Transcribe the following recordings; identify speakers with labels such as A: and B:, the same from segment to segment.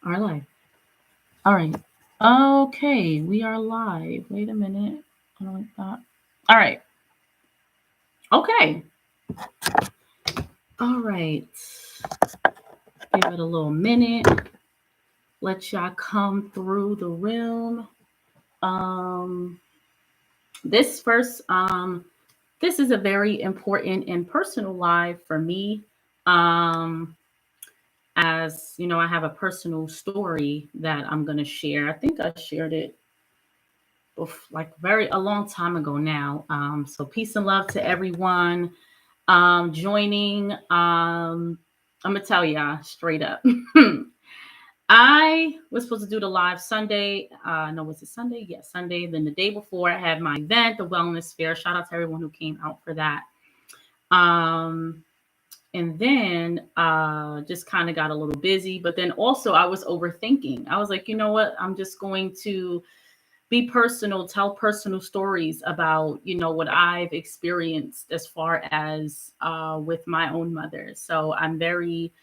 A: Are live. All right. Okay, we are live. Wait a minute. I don't like that. All right. Okay. All right. Give it a little minute. Let y'all come through the room. Um, this first, this is a very important and personal live for me. Um, as you know, I have a personal story that I'm gonna share. I think I shared it like very a long time ago now. So peace and love to everyone joining. I'm gonna tell y'all straight up. I was supposed to do the live Sunday. No, was it Sunday? Yes, Sunday. Then the day before, I had my event, the wellness fair. Shout out to everyone who came out for that. Um, and then just kind of got a little busy. But then also, I was overthinking. I was like, you know what? I'm just going to be personal, tell personal stories about, what I've experienced as far as with my own mother. So I'm very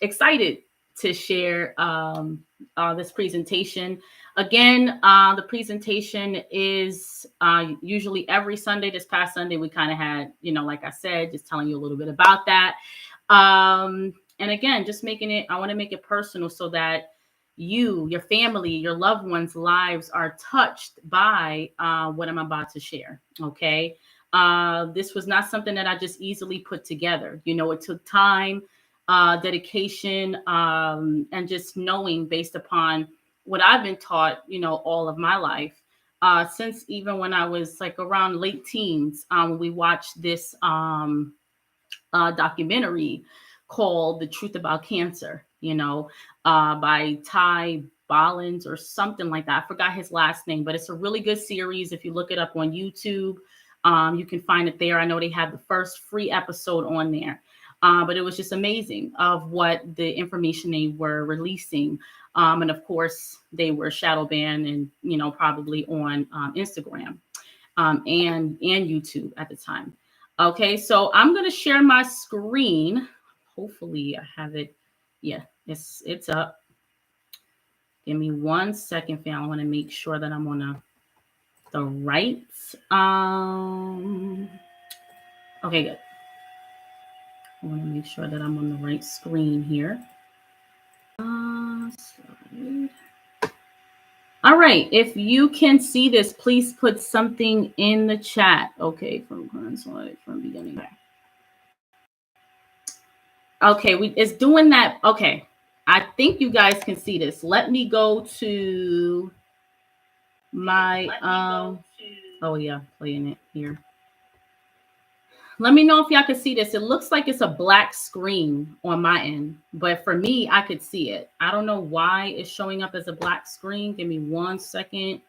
A: excited to share this presentation. Again, the presentation is usually every Sunday. This past Sunday, we kind of had, like I said, just telling you a little bit about that. And again, just I want to make it personal so that you, your family, your loved ones' lives are touched by what I'm about to share. Okay. This was not something that I just easily put together. It took time, dedication, and just knowing based upon what I've been taught, all of my life. Since even when I was like around late teens, we watched this documentary called The Truth About Cancer, by Ty Bollins or something like that. I forgot his last name, but it's a really good series. If you look it up on YouTube, you can find it there. I know they had the first free episode on there. But it was just amazing of what the information they were releasing. And of course, they were shadow banned and, probably on Instagram and YouTube at the time. Okay, so I'm going to share my screen. Hopefully I have it. Yeah, it's up. Give me 1 second, fam. I want to make sure that I'm on the right. Okay, good. I want to make sure that I'm on the right screen here. Slide. All right, if you can see this, please put something in the chat. Okay, from current slide, from beginning. Okay, it's doing that. Okay, I think you guys can see this. Let me go to my oh yeah, playing it here. Let me know if y'all can see this. It looks like it's a black screen on my end, but for me, I could see it. I don't know why it's showing up as a black screen. Give me 1 second.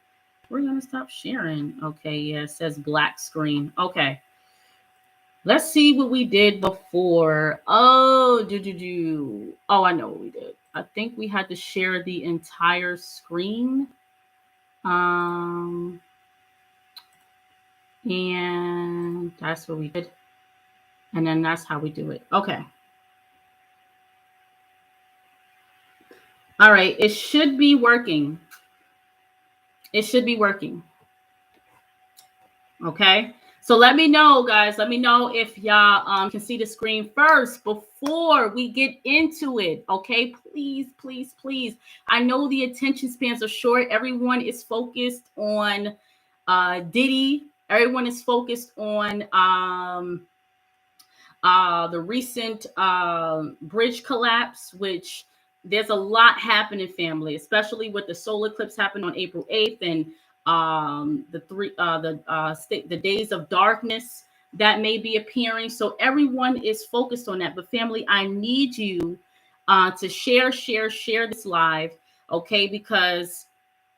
A: We're gonna stop sharing. Okay, yeah, it says black screen. Okay. Let's see what we did before. Oh, Oh, I know what we did. I think we had to share the entire screen. And that's what we did. And then that's how we do it. Okay. All right. It should be working. It should be working. Okay. So let me know, guys. Let me know if y'all can see the screen first before we get into it. Okay, please, please, please. I know the attention spans are short. Everyone is focused on Diddy. Everyone is focused on the recent bridge collapse, which there's a lot happening, family, especially with the solar eclipse happened on April 8th and the days of darkness that may be appearing. So everyone is focused on that. But family, I need you to share this live, okay? Because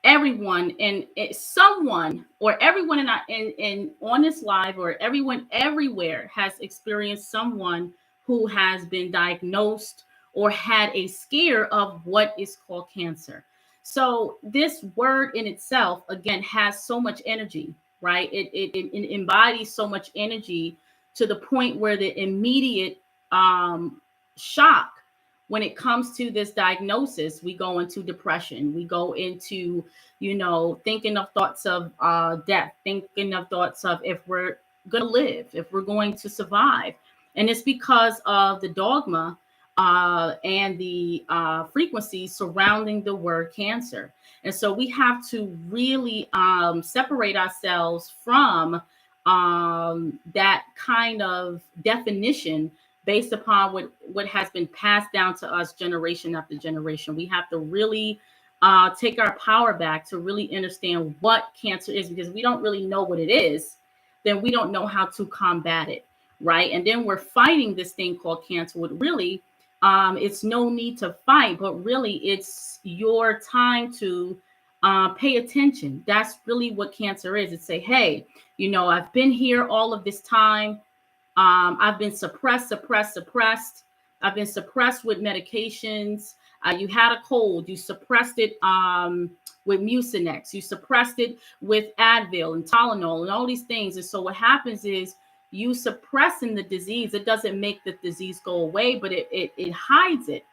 A: everyone and someone or everyone in on this live or everyone everywhere has experienced someone who has been diagnosed or had a scare of what is called cancer. So this word in itself, again, has so much energy, right? It embodies so much energy to the point where the immediate shock when it comes to this diagnosis, we go into depression. We go into, thinking of thoughts of death, thinking of thoughts of if we're going to live, if we're going to survive. And it's because of the dogma and the frequency surrounding the word cancer. And so we have to really separate ourselves from that kind of definition based upon what has been passed down to us generation after generation. We have to really take our power back to really understand what cancer is, because we don't really know what it is, then we don't know how to combat it, right? And then we're fighting this thing called cancer, with really, it's no need to fight, but really it's your time to pay attention. That's really what cancer is. It's say, hey, I've been here all of this time. I've been suppressed. I've been suppressed with medications. You had a cold, you suppressed it with Mucinex, you suppressed it with Advil and Tylenol and all these things. And so what happens is you suppressing the disease. It doesn't make the disease go away, but it hides it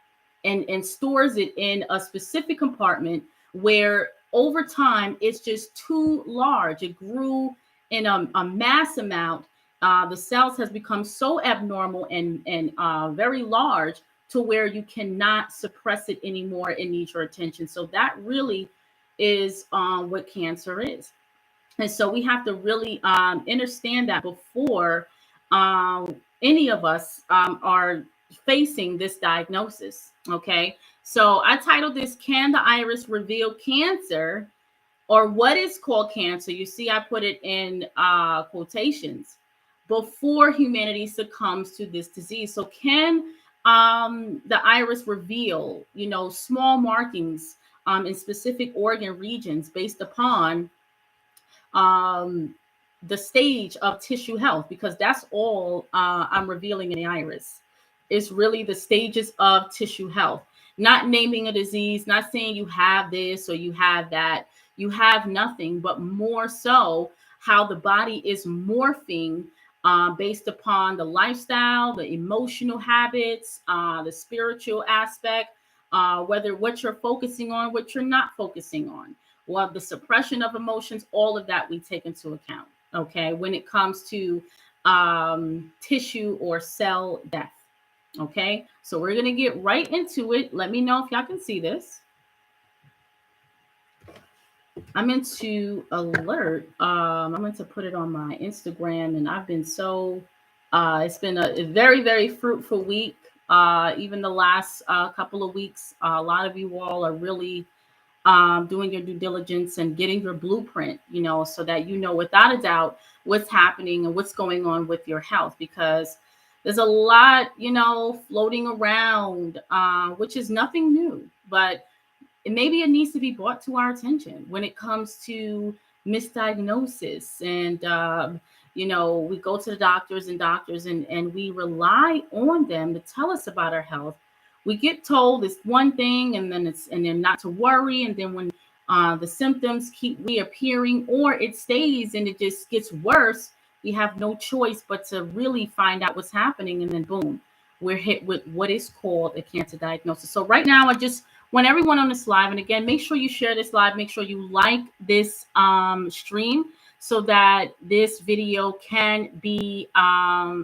A: and stores it in a specific compartment where over time it's just too large. It grew in a mass amount. The cells has become so abnormal and very large to where you cannot suppress it anymore. It needs your attention. So that really is what cancer is. And so we have to really understand that before any of us are facing this diagnosis. Okay. So I titled this, Can the Iris Reveal Cancer, or What is Called Cancer? You see, I put it in quotations, before humanity succumbs to this disease. So can the iris reveal, small markings in specific organ regions based upon the stage of tissue health? Because that's all I'm revealing in the iris. It's really the stages of tissue health, not naming a disease, not saying you have this or you have that. You have nothing, but more so how the body is morphing based upon the lifestyle, the emotional habits, the spiritual aspect, whether what you're focusing on, what you're not focusing on, well, the suppression of emotions, all of that we take into account, okay, when it comes to tissue or cell death, okay? So we're going to get right into it. Let me know if y'all can see this. I'm into alert. I'm going to put it on my Instagram, and I've been so, it's been a very, very fruitful week. Even the last couple of weeks, a lot of you all are really doing your due diligence and getting your blueprint, so that without a doubt what's happening and what's going on with your health, because there's a lot, floating around, which is nothing new, but maybe it needs to be brought to our attention when it comes to misdiagnosis. And, we go to the doctors and we rely on them to tell us about our health. We get told it's one thing and then not to worry. And then when the symptoms keep reappearing or it stays and it just gets worse, we have no choice but to really find out what's happening. And then boom, we're hit with what is called a cancer diagnosis. So right now, I just want everyone on this live, and again, make sure you share this live, make sure you like this stream so that this video can be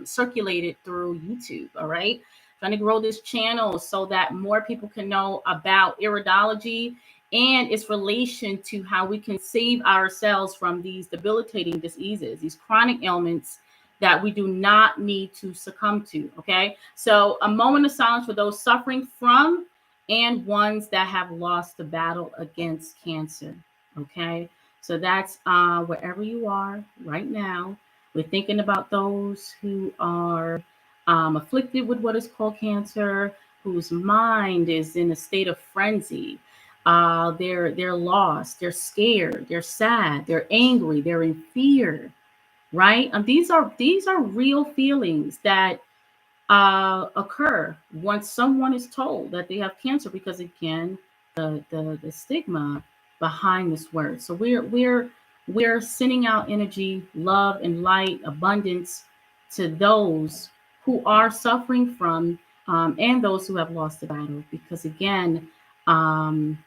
A: circulated through YouTube. All right, trying to grow this channel so that more people can know about iridology and its relation to how we can save ourselves from these debilitating diseases, these chronic ailments that we do not need to succumb to. Okay, so a moment of silence for those suffering from and ones that have lost the battle against cancer. Okay, so that's wherever you are right now. We're thinking about those who are afflicted with what is called cancer, whose mind is in a state of frenzy. They're lost, they're scared, they're sad, they're angry, they're in fear, right? And these are real feelings that occur once someone is told that they have cancer, because again, the stigma behind this word. So we're sending out energy, love, and light, abundance to those who are suffering from and those who have lost the battle. Because again, um,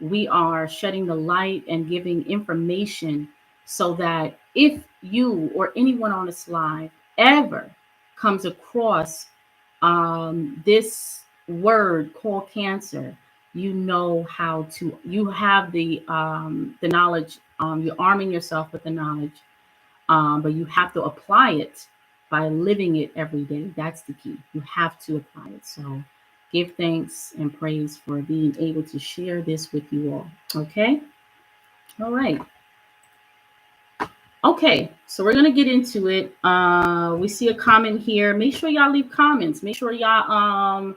A: we are shedding the light and giving information so that if you or anyone on this live ever comes across this word called cancer, you know how to, you have the knowledge, you're arming yourself with the knowledge, but you have to apply it by living it every day. That's the key. You have to apply it. So give thanks and praise for being able to share this with you all. Okay. All right. Okay. So we're going to get into it. We see a comment here. Make sure y'all leave comments. Make sure y'all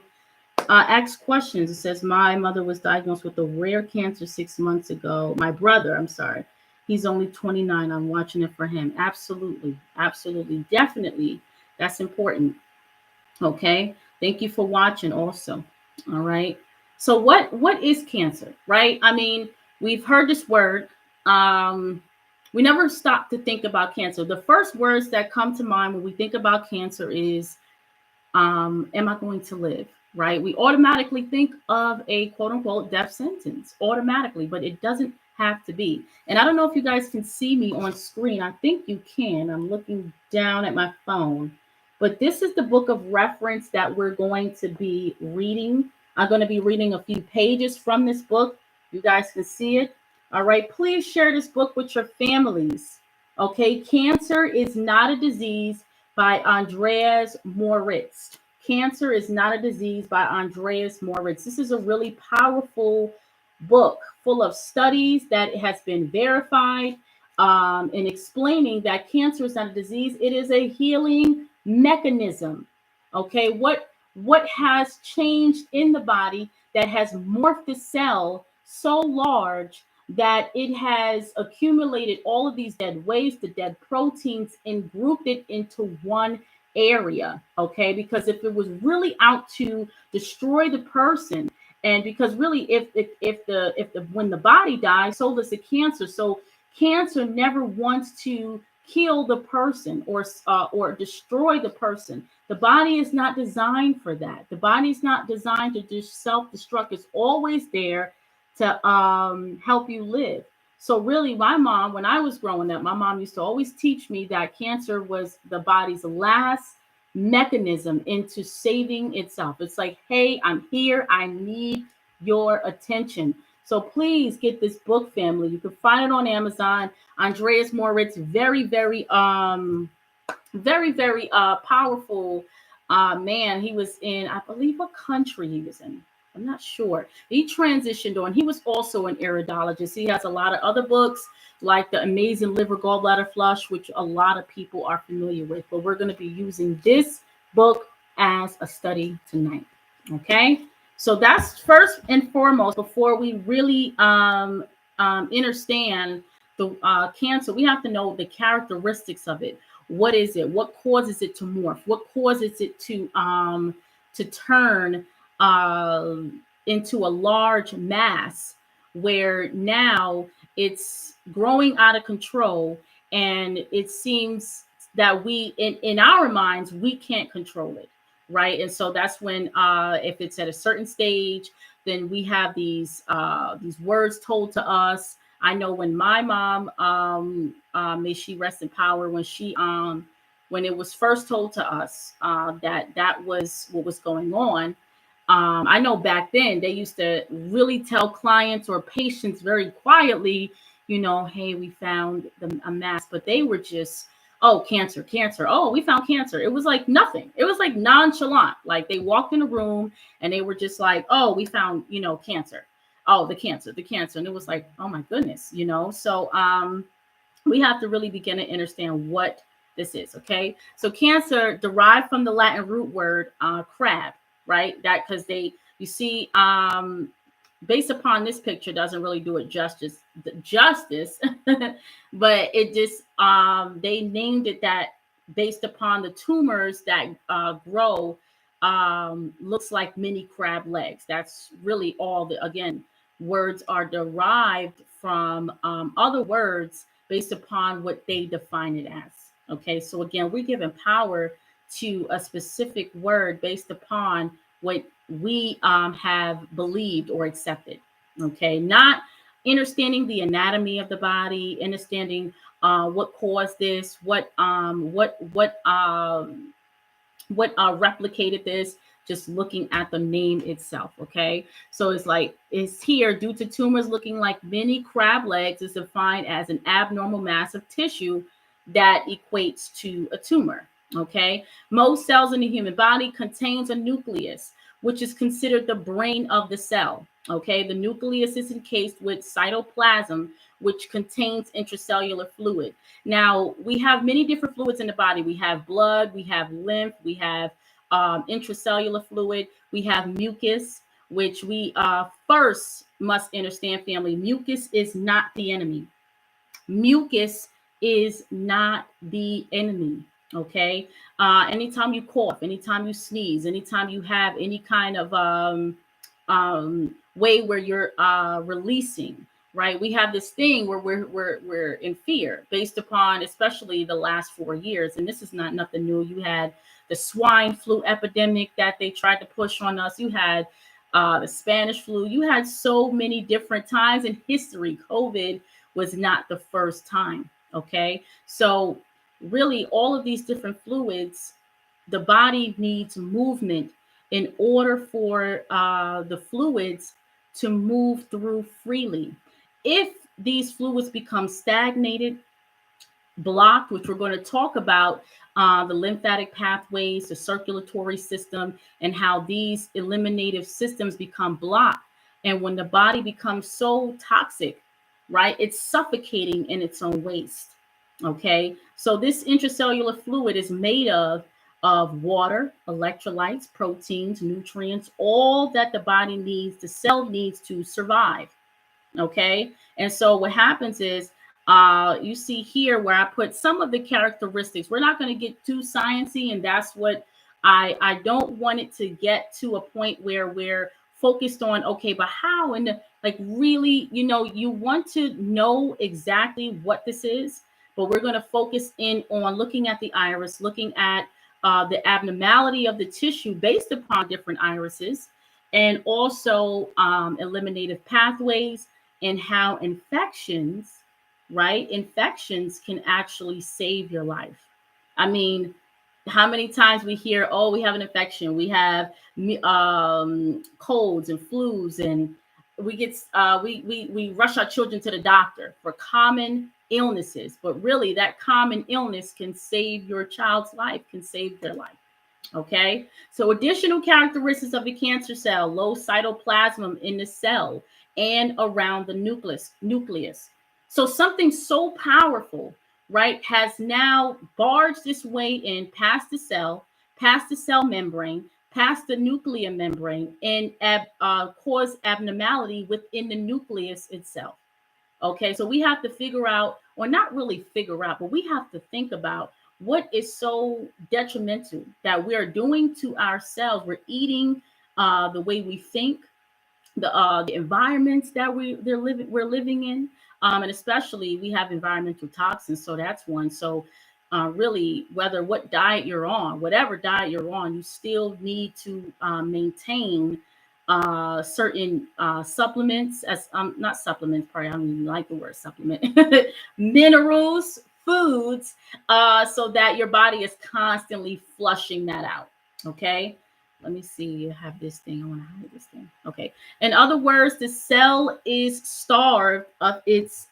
A: ask questions. It says, my mother was diagnosed with a rare cancer 6 months ago. My brother, I'm sorry. He's only 29. I'm watching it for him. Absolutely. Absolutely. Definitely. That's important. Okay. Thank you for watching also. All right. So what is cancer, right? I mean, we've heard this word. We never stop to think about cancer. The first words that come to mind when we think about cancer is, am I going to live? Right? We automatically think of a quote unquote death sentence automatically, but it doesn't have to be. And I don't know if you guys can see me on screen. I think you can. I'm looking down at my phone. But this is the book of reference that we're going to be reading. I'm going to be reading a few pages from this book. You guys can see it. All right. Please share this book with your families. Okay. Cancer is not a disease by Andreas Moritz. Cancer is not a disease by Andreas Moritz. This is a really powerful book full of studies that has been verified in explaining that cancer is not a disease. It is a healing mechanism. Okay, what has changed in the body that has morphed the cell so large that it has accumulated all of these dead waste, the dead proteins, and grouped it into one area. Okay, because if it was really out to destroy the person, and because really if the when the body dies, so does the cancer. So cancer never wants to kill the person or destroy the person. The body is not designed for that. The body is not designed to just self-destruct. It's always there to help you live. So really, my mom, when I was growing up, my mom used to always teach me that cancer was the body's last mechanism into saving itself. It's like, hey, I'm here. I need your attention. So please get this book, family. You can find it on Amazon. Andreas Moritz, very, very, very powerful man. He was in, I believe, what country he was in. I'm not sure. He transitioned on. He was also an iridologist. He has a lot of other books like The Amazing Liver Gallbladder Flush, which a lot of people are familiar with. But we're going to be using this book as a study tonight. Okay. So that's first and foremost, before we really understand the cancer, we have to know the characteristics of it. What is it? What causes it to morph? What causes it to turn into a large mass where now it's growing out of control, and it seems that we in our minds we can't control it, right? And so that's when if it's at a certain stage, then we have these words told to us. I know when my mom, may she rest in power, when it was first told to us that was what was going on. I know back then they used to really tell clients or patients very quietly, hey, we found a mass, but they were just, oh, cancer. Oh, we found cancer. It was like nothing. It was like nonchalant. Like they walked in a room and they were just like, oh, we found, cancer. Oh, the cancer. And it was like, oh my goodness, So we have to really begin to understand what this is. Okay. So cancer derived from the Latin root word crab, right? That because you see, based upon this picture doesn't really do it justice, but it just they named it that based upon the tumors that grow, looks like mini crab legs. That's really all again, words are derived from other words based upon what they define it as. Okay, so again, we're given power to a specific word based upon what we have believed or accepted. Okay, not understanding the anatomy of the body, understanding what caused this, what replicated this, just looking at the name itself. Okay, so it's like, it's here due to tumors looking like mini crab legs is defined as an abnormal mass of tissue that equates to a tumor. Okay, most cells in the human body contains a nucleus, which is considered the brain of the cell. Okay, the nucleus is encased with cytoplasm, which contains intracellular fluid. Now, we have many different fluids in the body. We have blood, we have lymph, we have intracellular fluid, we have mucus, which we first must understand, family. Mucus is not the enemy. Mucus is not the enemy. Okay. Anytime you cough, anytime you sneeze, anytime you have any kind of way where you're releasing, right? We have this thing where we're in fear based upon, especially the last 4 years, and this is not nothing new. You had the swine flu epidemic that they tried to push on us. You had the Spanish flu. You had so many different times in history. COVID was not the first time. Okay, so really, all of these different fluids, the body needs movement in order for the fluids to move through freely. If these fluids become stagnated, blocked, which we're going to talk about, the lymphatic pathways, the circulatory system, and how these eliminative systems become blocked. And when the body becomes so toxic, right, it's suffocating in its own waste. Okay, so this intracellular fluid is made of water, electrolytes, proteins, nutrients, all that the body needs, the cell needs to survive. Okay, and so what happens is, you see here where I put some of the characteristics. We're not going to get too sciencey, and that's what I don't want it to get to a point where we're focused on, okay, but how, and like, really, you want to know exactly what this is, but we're going to focus in on looking at the iris, looking at the abnormality of the tissue based upon different irises, and also eliminative pathways, and how infections, right? Infections can actually save your life. I mean, how many times we hear, oh, we have an infection, we have colds and flus, and we rush our children to the doctor for common illnesses, but really that common illness can save your child's life, can save their life. Okay, so additional characteristics of the cancer cell: low cytoplasm in the cell and around the nucleus. So something so powerful, right, has now barged its way in past the cell, past the cell membrane, past the nuclear membrane, and cause abnormality within the nucleus itself. Okay, so we have to figure out, or not really figure out, but we have to think about what is so detrimental that we're doing to ourselves. We're eating the way we think, the environments that we're living in, and especially we have environmental toxins. So that's one. So really, what diet you're on, whatever diet you're on, you still need to maintain certain supplements, as not supplements, probably I don't even like the word supplement, minerals, foods, so that your body is constantly flushing that out. Okay, let me see. I have this thing. I want to hide this thing. Okay. In other words, the cell is starved of its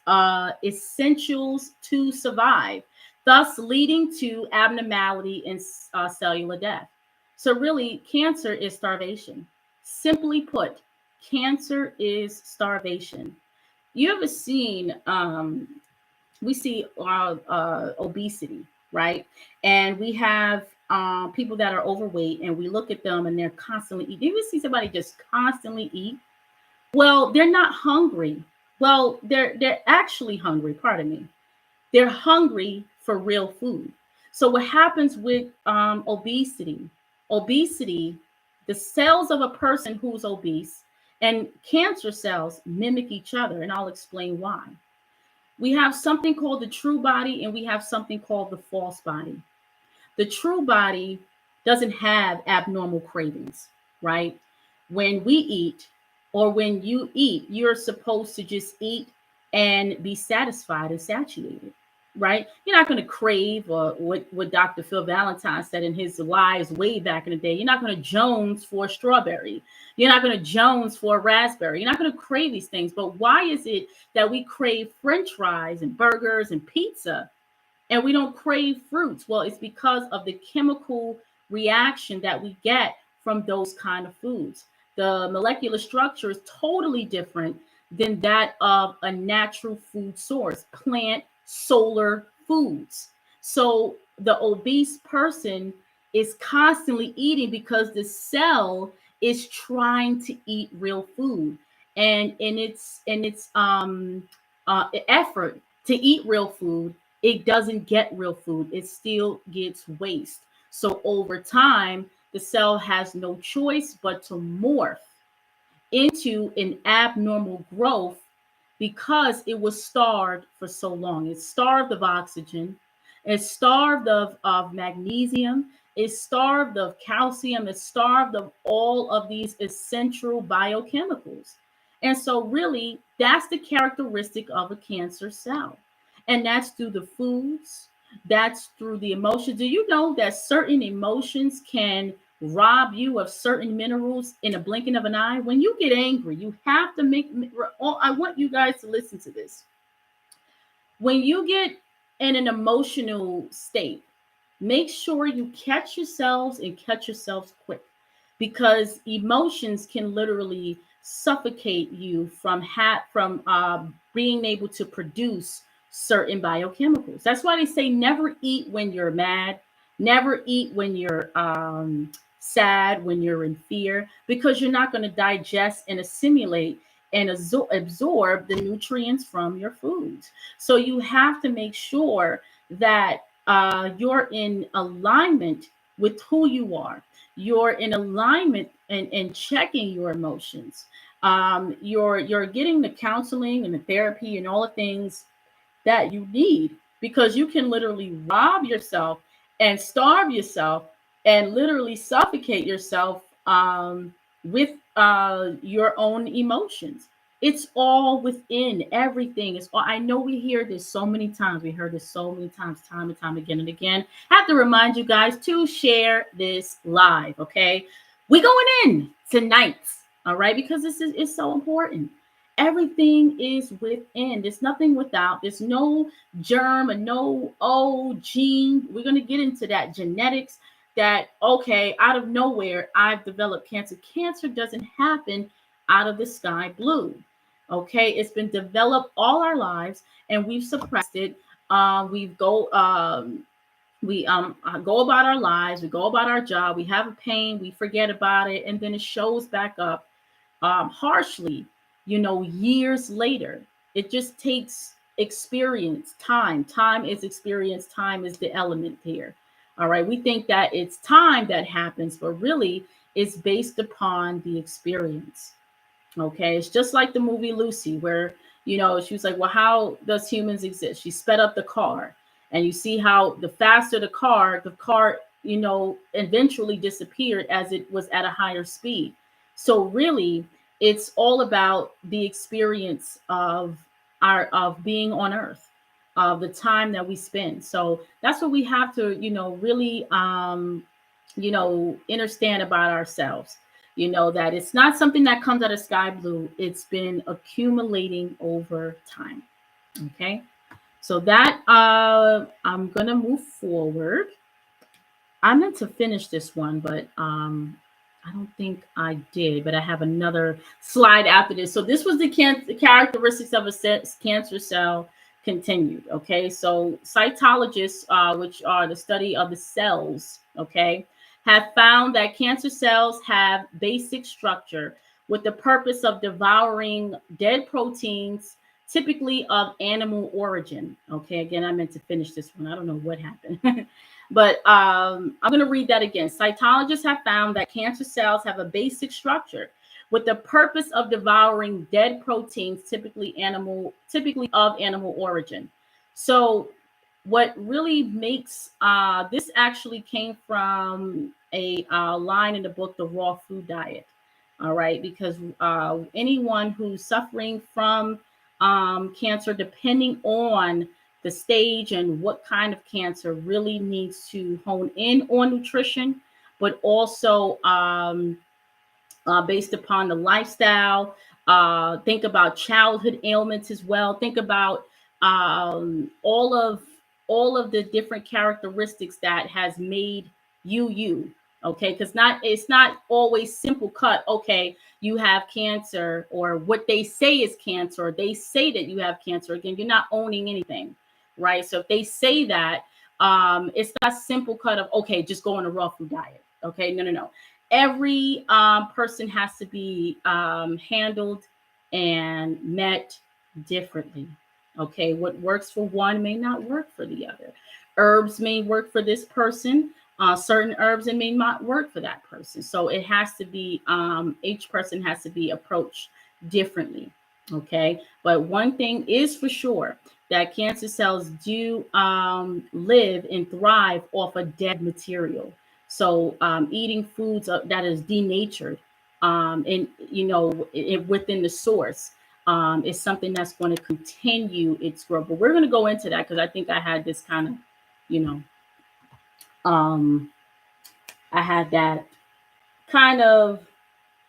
A: essentials to survive, thus leading to abnormality and cellular death. So really, cancer is starvation. Simply put, cancer is starvation. You ever seen, we see obesity, right? And we have people that are overweight, and we look at them and they're constantly eating. You ever see somebody just constantly eat? Well, they're not hungry. Well, they're actually hungry, pardon me. They're hungry for real food. So what happens with obesity? Obesity, the cells of a person who's obese and cancer cells mimic each other, and I'll explain why. We have something called the true body, and we have something called the false body. The true body doesn't have abnormal cravings, right? When we eat, or when you eat, you're supposed to just eat and be satisfied and satiated, right? You're not going to crave, or what Dr. Phil Valentine said in his lives way back in the day. You're not going to Jones for a strawberry. You're not going to Jones for a raspberry. You're not going to crave these things. But why is it that we crave French fries and burgers and pizza, and we don't crave fruits? Well, it's because of the chemical reaction that we get from those kind of foods. The molecular structure is totally different than that of a natural food source, plant, solar foods. So the obese person is constantly eating because the cell is trying to eat real food, and in its effort to eat real food, it doesn't get real food. It still gets waste. So over time, the cell has no choice but to morph into an abnormal growth because it was starved for so long. It's starved of oxygen, it's starved of magnesium, it's starved of calcium, it's starved of all of these essential biochemicals. And so, really, that's the characteristic of a cancer cell. And that's through the foods, that's through the emotions. Do you know that certain emotions can rob you of certain minerals in a blinking of an eye? When you get angry, you have to make. I want you guys to listen to this. When you get in an emotional state, make sure you catch yourselves and catch yourselves quick, because emotions can literally suffocate you from being able to produce certain biochemicals. That's why they say never eat when you're mad, never eat when you're sad, when you're in fear, because you're not going to digest and assimilate and absorb the nutrients from your foods. So you have to make sure that you're in alignment with who you are. You're in alignment and checking your emotions. You're getting the counseling and the therapy and all the things that you need, because you can literally rob yourself and starve yourself and literally suffocate yourself with your own emotions. It's all within everything. It's all, I know we hear this so many times. We heard this so many times, time and time again and again. I have to remind you guys to share this live, okay? We going in tonight, all right? Because this is so important. Everything is within. There's nothing without. There's no germ and no gene. We're going to get into that genetics, that okay, out of nowhere I've developed cancer. Cancer doesn't happen out of the sky blue. Okay, it's been developed all our lives, and we've suppressed it. We go about our lives, we go about our job, we have a pain, we forget about it, and then it shows back up harshly, years later. It just takes experience, time. Time is experience, time is the element here. All right, we think that it's time that happens, but really it's based upon the experience. Okay, it's just like the movie Lucy, where she was like, well, how does humans exist? She sped up the car, and you see how the faster the car eventually disappeared as it was at a higher speed. So really, it's all about the experience of being on Earth, of the time that we spend. So that's what we have to really understand about ourselves. That it's not something that comes out of sky blue. It's been accumulating over time. Okay. So that I'm going to move forward. I meant to finish this one, but I don't think I did, but I have another slide after this. So this was the characteristics of a cancer cell continued. Okay. So cytologists, which are the study of the cells, okay, have found that cancer cells have basic structure with the purpose of devouring dead proteins, typically of animal origin. Okay, again, I meant to finish this one. I don't know what happened. But I'm going to read that again. Cytologists have found that cancer cells have a basic structure with the purpose of devouring dead proteins, typically of animal origin. So what really makes this actually came from a line in the book, The Raw Food Diet. All right, because anyone who's suffering from cancer, depending on the stage and what kind of cancer, really needs to hone in on nutrition, but also based upon the lifestyle. Think about childhood ailments as well. Think about all of the different characteristics that has made you you. Okay, because it's not always simple cut. Okay, you have cancer, or what they say is cancer, or they say that you have cancer. Again, you're not owning anything, right? So if they say that, it's not simple cut of, okay, just go on a raw food diet. Okay, no, no, no. Every person has to be handled and met differently. Okay, what works for one may not work for the other. Herbs may work for this person. Certain herbs, it may not work for that person. So it has to be, each person has to be approached differently. Okay, but one thing is for sure, that cancer cells do live and thrive off of dead material. So eating foods that is denatured, and within the source, is something that's going to continue its growth. But we're going to go into that because I think I had this kind of, you know, um, I had that kind of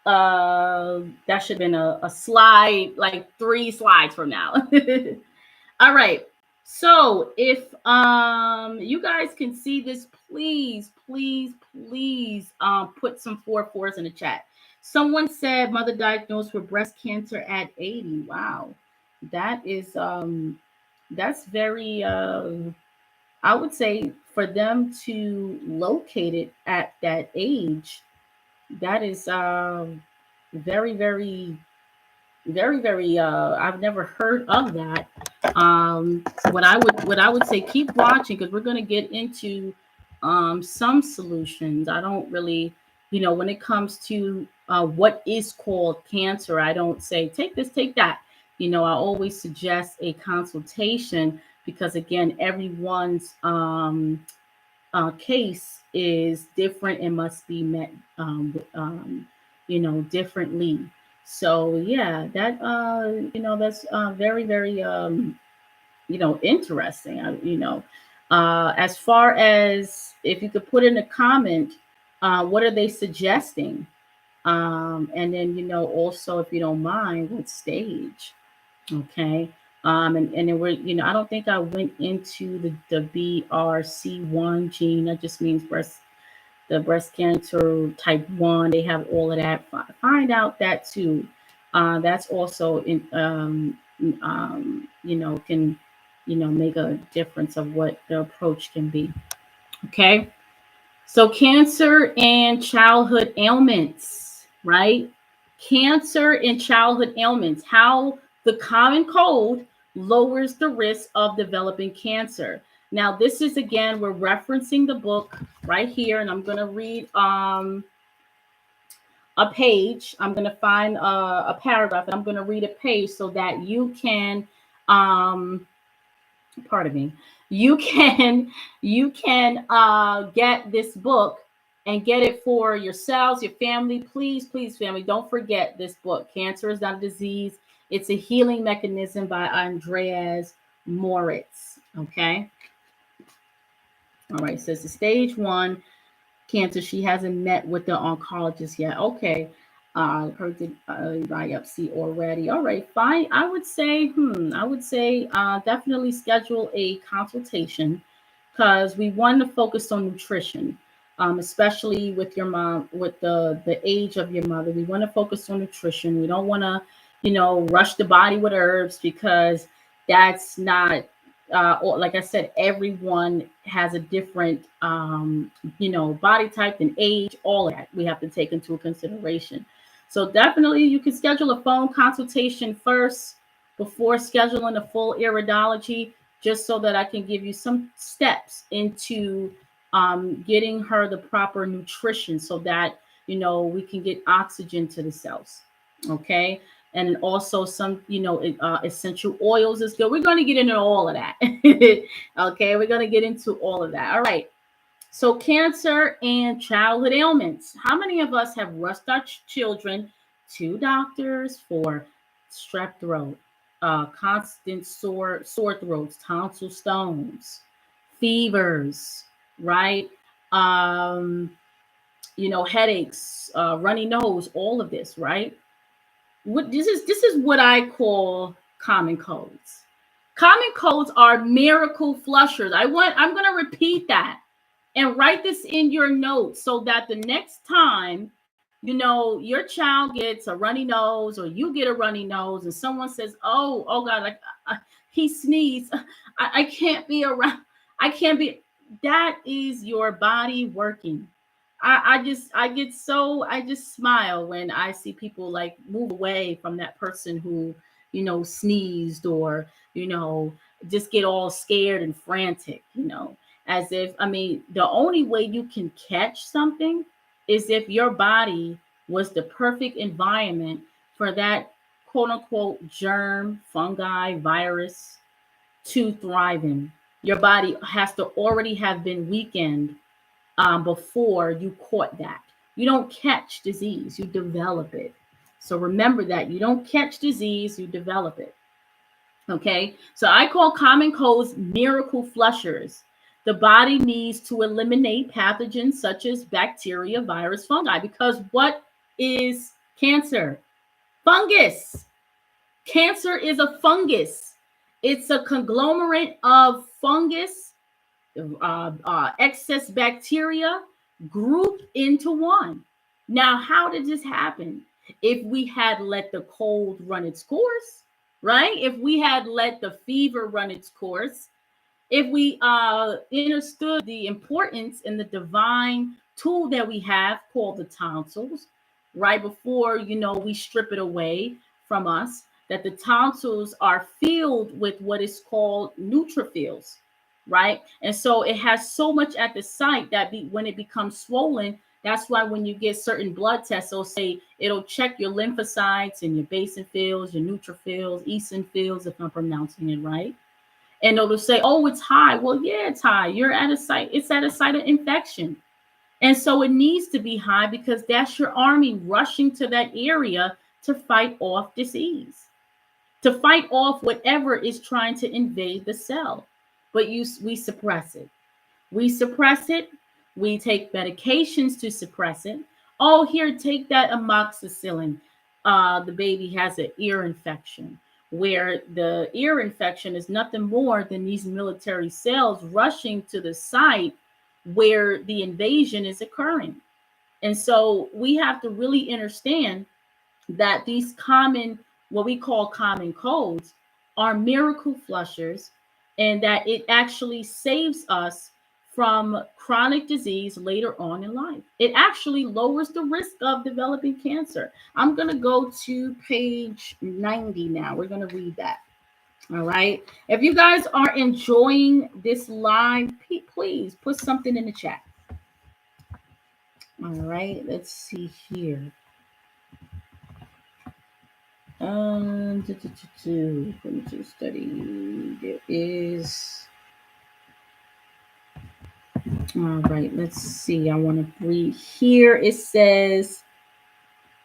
A: that should have been a slide, like 3 slides from now. All right. So if you guys can see this, please, please, please put some 4 4s in the chat. Someone said mother diagnosed with breast cancer at 80. Wow. That is that's very I would say for them to locate it at that age, that is very, very, very, very I've never heard of that. What I would say, keep watching, because we're going to get into some solutions. I don't really, when it comes to what is called cancer, I don't say take this, take that. I always suggest a consultation, because again, everyone's case is different and must be met differently. So yeah, that's very, very interesting. As far as, if you could put in a comment, what are they suggesting? And then, also, if you don't mind, what stage? Okay. And then I don't think I went into the BRC1 gene. That just means the breast cancer type 1. They have all of that. Find out that too. That's also can, make a difference of what the approach can be. Okay. So cancer and childhood ailments, right? Cancer and childhood ailments, how the common cold lowers the risk of developing cancer. Now, this is, again, we're referencing the book right here, and I'm going to read a page. I'm going to find a paragraph, and I'm going to read a page so that you can pardon me, you can get this book and get it for yourselves, your family. Please, please, family, don't forget this book, Cancer is Not a Disease, It's a Healing Mechanism, by Andreas Moritz. Okay. All right. So it's a stage 1 cancer. She hasn't met with the oncologist yet. Okay. Her biopsy already. All right, fine. I would say definitely schedule a consultation, because we want to focus on nutrition, especially with your mom, with the age of your mother. We want to focus on nutrition. We don't want to, rush the body with herbs, because that's not, or like I said, everyone has a different, body type and age. All of that we have to take into consideration. So definitely, you can schedule a phone consultation first before scheduling a full iridology, just so that I can give you some steps into getting her the proper nutrition, so that we can get oxygen to the cells. Okay. and also some, essential oils is good. We're going to get into all of that. Okay, we're going to get into all of that. All right. So cancer and childhood ailments. How many of us have rushed our children to doctors for strep throat, constant sore throats, tonsil stones, fevers, right? Um, headaches, runny nose, all of this, right? This is what I call common colds. Common colds are miracle flushers. I'm going to repeat that and write this in your notes so that the next time, your child gets a runny nose or you get a runny nose and someone says, oh God, like he sneezed. I can't be around. I can't be. That is your body working. I just smile when I see people like move away from that person who, sneezed or, just get all scared and frantic, as if, the only way you can catch something is if your body was the perfect environment for that quote unquote germ, fungi, virus to thrive in. Your body has to already have been weakened before you caught that. You don't catch disease, you develop it. So remember that you don't catch disease, you develop it. Okay, so I call common colds miracle flushers. The body needs to eliminate pathogens such as bacteria, virus, fungi, because what is cancer? Fungus. Cancer is a fungus. It's a conglomerate of fungus, excess bacteria grouped into one. Now, how did this happen? If we had let the cold run its course, right? If we had let the fever run its course, if we understood the importance in the divine tool that we have called the tonsils, right before, we strip it away from us, that the tonsils are filled with what is called neutrophils, right? And so it has so much at the site that when it becomes swollen, that's why when you get certain blood tests, it'll check your lymphocytes and your basophils, your neutrophils, eosinophils, if I'm pronouncing it right. And it'll say, oh, it's high. Well, yeah, it's high. It's at a site of infection. And so it needs to be high because that's your army rushing to that area to fight off disease, to fight off whatever is trying to invade the cell. But we suppress it. We suppress it. We take medications to suppress it. Oh, here, take that amoxicillin. The baby has an ear infection, where the ear infection is nothing more than these military cells rushing to the site where the invasion is occurring. And so we have to really understand that these what we call common colds, are miracle flushers, and that it actually saves us from chronic disease later on in life. It actually lowers the risk of developing cancer. I'm going to go to page 90 now. We're going to read that. All right. If you guys are enjoying this live, please put something in the chat. All right. Let's see here. To study. There is. All right, let's see. I want to read here. It says,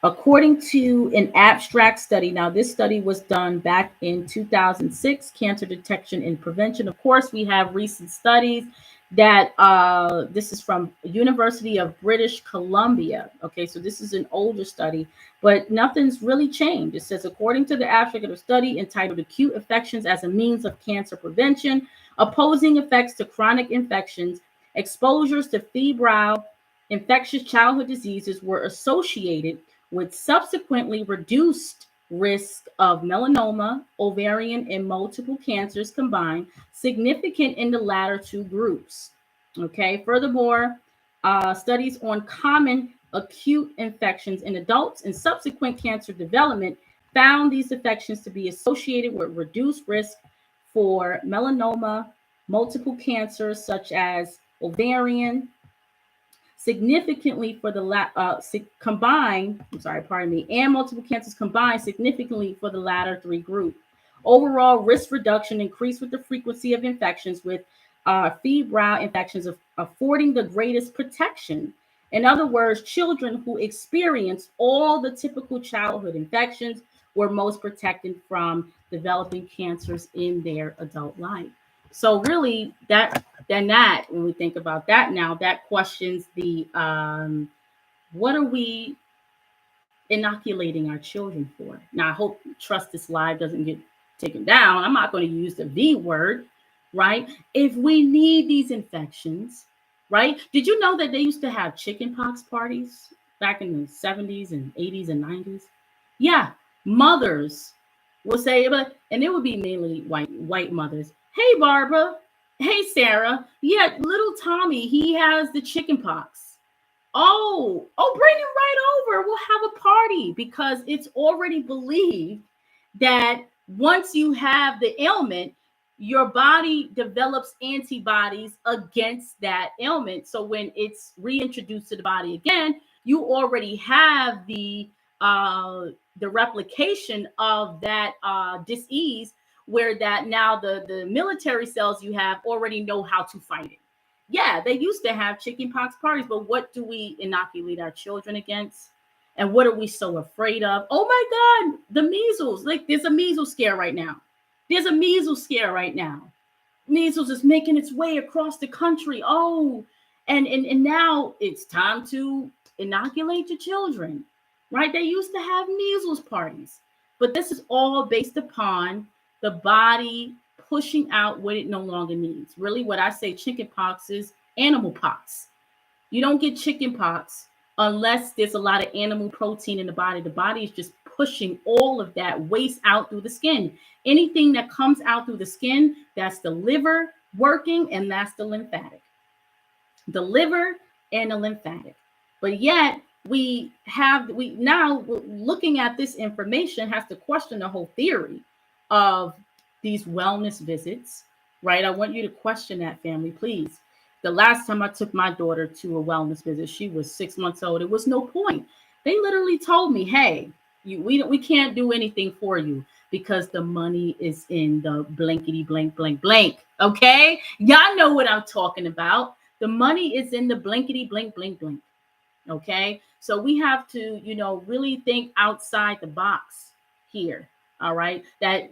A: according to an abstract study, now this study was done back in 2006, cancer detection and prevention. Of course, we have recent studies that this is from University of British Columbia. Okay, so this is an older study, but nothing's really changed. It says, according to the abstract of the study entitled Acute Infections as a Means of Cancer Prevention, Opposing Effects to Chronic Infections, exposures to febrile infectious childhood diseases were associated with subsequently reduced risk of melanoma, ovarian, and multiple cancers combined, significant in the latter two groups. Okay. Furthermore, studies on common acute infections in adults and subsequent cancer development found these infections to be associated with reduced risk for melanoma, multiple cancers such as ovarian, significantly for the combined, I'm sorry, pardon me, and multiple cancers combined significantly for the latter three group. Overall risk reduction increased with the frequency of infections, with febrile infections affording the greatest protection. In other words, children who experience all the typical childhood infections were most protected from developing cancers in their adult life. So really, when we think about that now, that questions the what are we inoculating our children for? Now, I hope trust this live doesn't get taken down. I'm not going to use the V word, right? If we need these infections, right? Did you know that they used to have chickenpox parties back in the 70s and 80s and 90s? Yeah, mothers will say, and it would be mainly white mothers. Hey, Barbara. Hey, Sarah. Yeah, little Tommy, he has the chickenpox. Oh, bring him right over. We'll have a party, because it's already believed that once you have the ailment, your body develops antibodies against that ailment. So when it's reintroduced to the body again, you already have the replication of that disease, where that now the military cells you have already know how to fight it. Yeah, they used to have chickenpox parties, but what do we inoculate our children against? And what are we so afraid of? Oh my God, the measles. Like, there's a measles scare right now. There's a measles scare right now. Measles is making its way across the country. Oh, and now it's time to inoculate your children, right? They used to have measles parties, but this is all based upon the body pushing out what it no longer needs. Really, what I say chicken pox is animal pox. You don't get chicken pox unless there's a lot of animal protein in the body. The body is just pushing all of that waste out through the skin. Anything that comes out through the skin, that's the liver working, and that's the lymphatic. The liver and the lymphatic. But yet we now looking at this information has to question the whole theory of these wellness visits, right? I want you to question that, family, please. The last time I took my daughter to a wellness visit, she was 6 months old. It was no point. They literally told me, hey, we can't do anything for you because the money is in the blankety blank blank blank. Okay, y'all know what I'm talking about. The money is in the blankety blank blank blank. Okay, so we have to, really think outside the box here. All right, that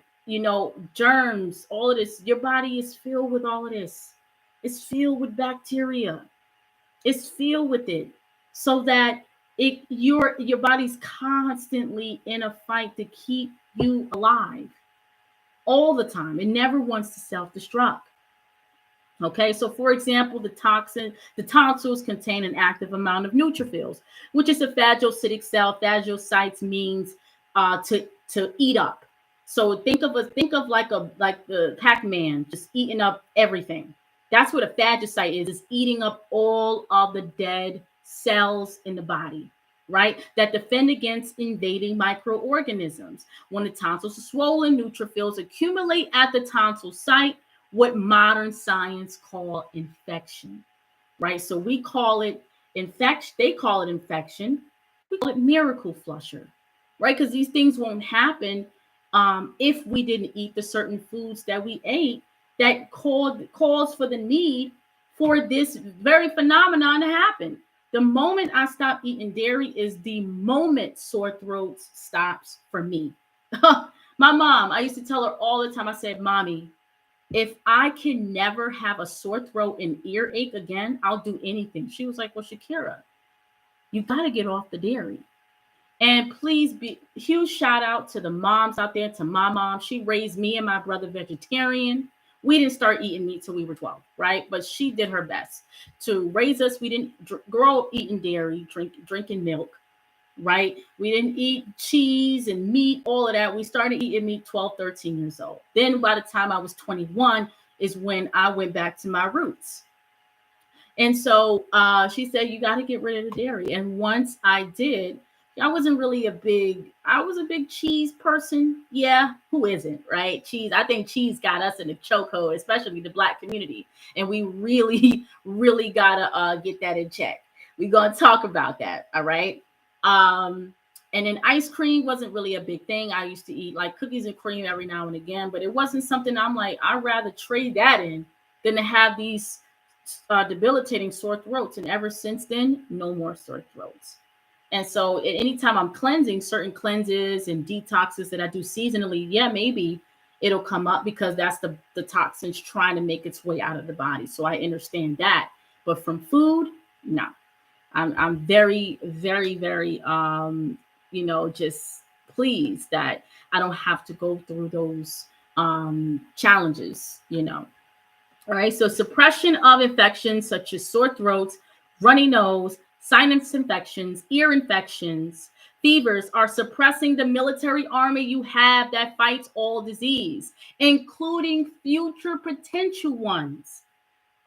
A: germs, all of this, your body is filled with all of this. It's filled with bacteria. It's filled with it, so that your body's constantly in a fight to keep you alive all the time. It never wants to self-destruct. Okay, so for example, the tonsils contain an active amount of neutrophils, which is a phagocytic cell. Phagocytes means to eat up. So think of like the Pac-Man just eating up everything. That's what a phagocyte is eating up all of the dead cells in the body, right? That defend against invading microorganisms. When the tonsils are swollen, neutrophils accumulate at the tonsil site, what modern science call infection, right? So we call it infection. They call it infection. We call it miracle flusher, right? Because these things won't happen if we didn't eat the certain foods that we ate that calls for the need for this very phenomenon to happen. The moment I stop eating dairy is the moment sore throats stops for me. My mom, I used to tell her all the time, I said, Mommy, if I can never have a sore throat and earache again, I'll do anything. She was like, well, Shakira, you got to get off the dairy. And please be huge shout out to the moms out there, to my mom. She raised me and my brother vegetarian. We didn't start eating meat till we were 12, right? But she did her best to raise us. We didn't grow up eating dairy, drinking milk, right? We didn't eat cheese and meat, all of that. We started eating meat 12, 13 years old. Then by the time I was 21 is when I went back to my roots. And so she said, you got to get rid of the dairy. And once I did, I was a big cheese person. Yeah, who isn't, right? Cheese. I think cheese got us in the chokehold, especially the Black community. And we really, really got to get that in check. We're going to talk about that. All right. Um, and then ice cream wasn't really a big thing. I used to eat like cookies and cream every now and again, but it wasn't something I'm like, I'd rather trade that in than to have these debilitating sore throats. And ever since then, no more sore throats. And so, anytime I'm cleansing certain cleanses and detoxes that I do seasonally, yeah, maybe it'll come up because that's the toxins trying to make its way out of the body. So I understand that. But from food, no. I'm very, very, very just pleased that I don't have to go through those challenges. All right. So suppression of infections such as sore throats, runny nose, sinus infections, ear infections, fevers are suppressing the military army you have that fights all disease, including future potential ones.